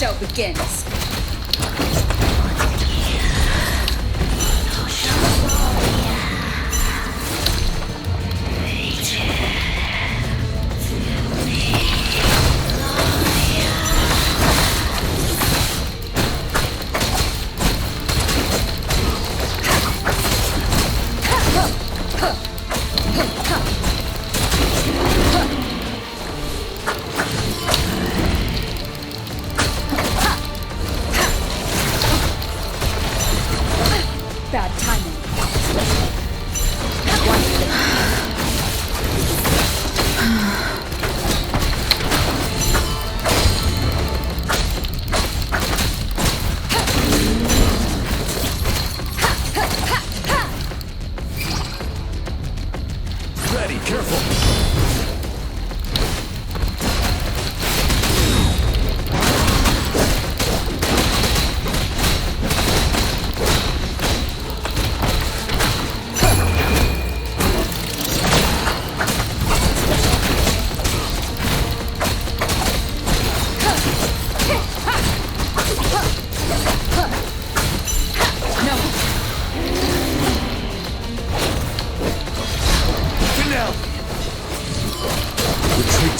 Show begins.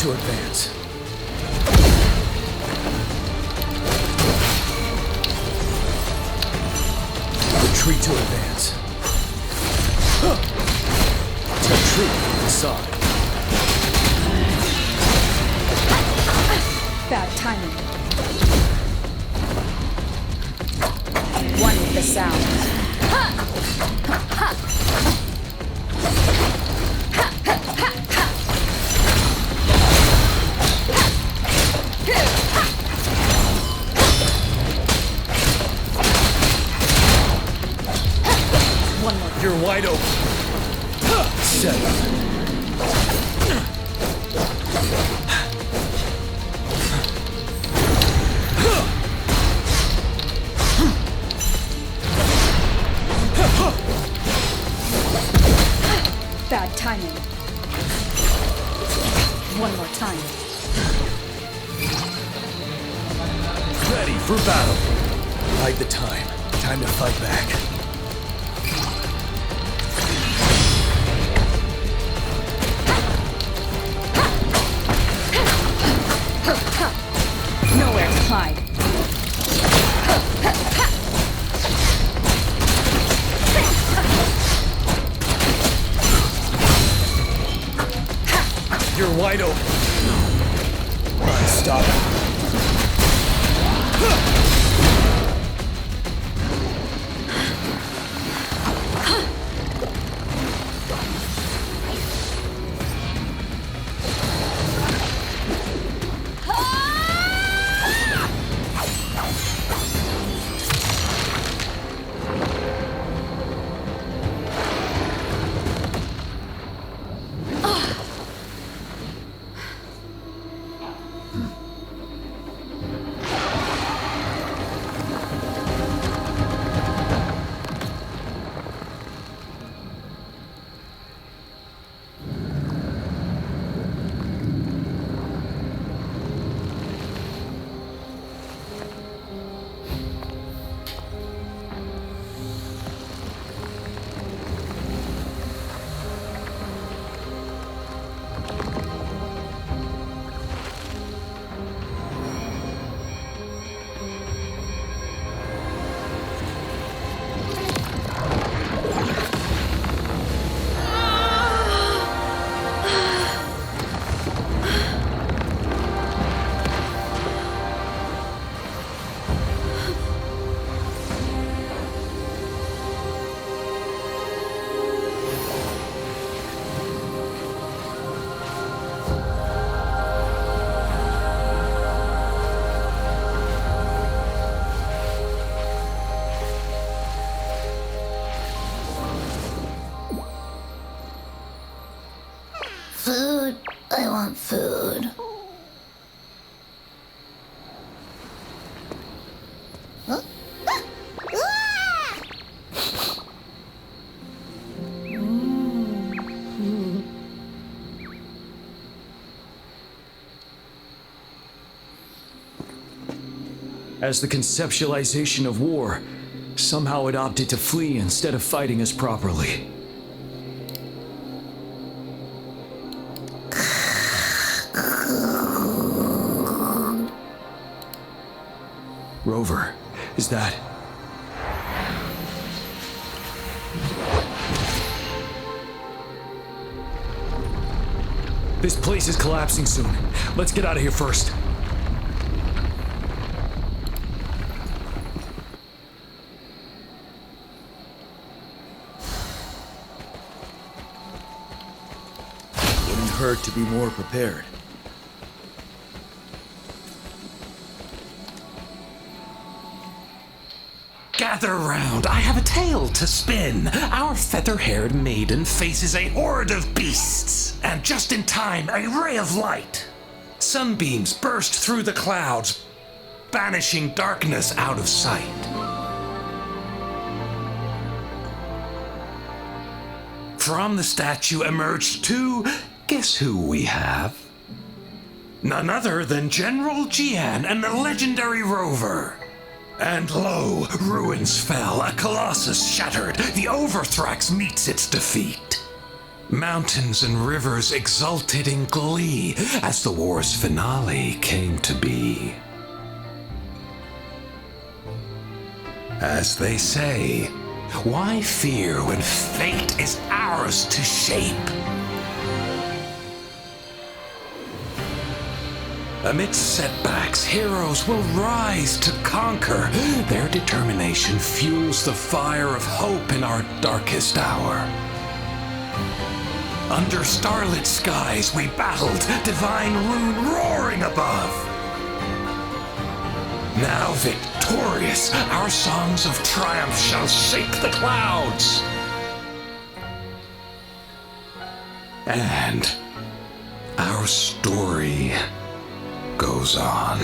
To advance. Retreat to advance. Retreat inside. Bad timing. One with the sound. You're wide open. Set up. Bad timing. One more time. Ready for battle. Bide the time. Time to fight back. You're wide open. Unstoppable. Food. I want food. Huh? As the conceptualization of war, somehow it opted to flee instead of fighting us properly. Rover, is that... This place is collapsing soon. Let's get out of here first. Wouldn't hurt to be more prepared. Gather round, I have a tale to spin. Our feather-haired maiden faces a horde of beasts. And just in time, a ray of light. Sunbeams burst through the clouds, banishing darkness out of sight. From the statue emerged two, guess who we have? None other than General Jian and the legendary Rover. And lo, ruins fell, a colossus shattered, the Overthrax meets its defeat. Mountains and rivers exulted in glee as the war's finale came to be. As they say, why fear when fate is ours to shape? Amidst setbacks, heroes will rise to conquer. Their determination fuels the fire of hope in our darkest hour. Under starlit skies we battled, divine rune roaring above. Now victorious, our songs of triumph shall shake the clouds. And our story goes on.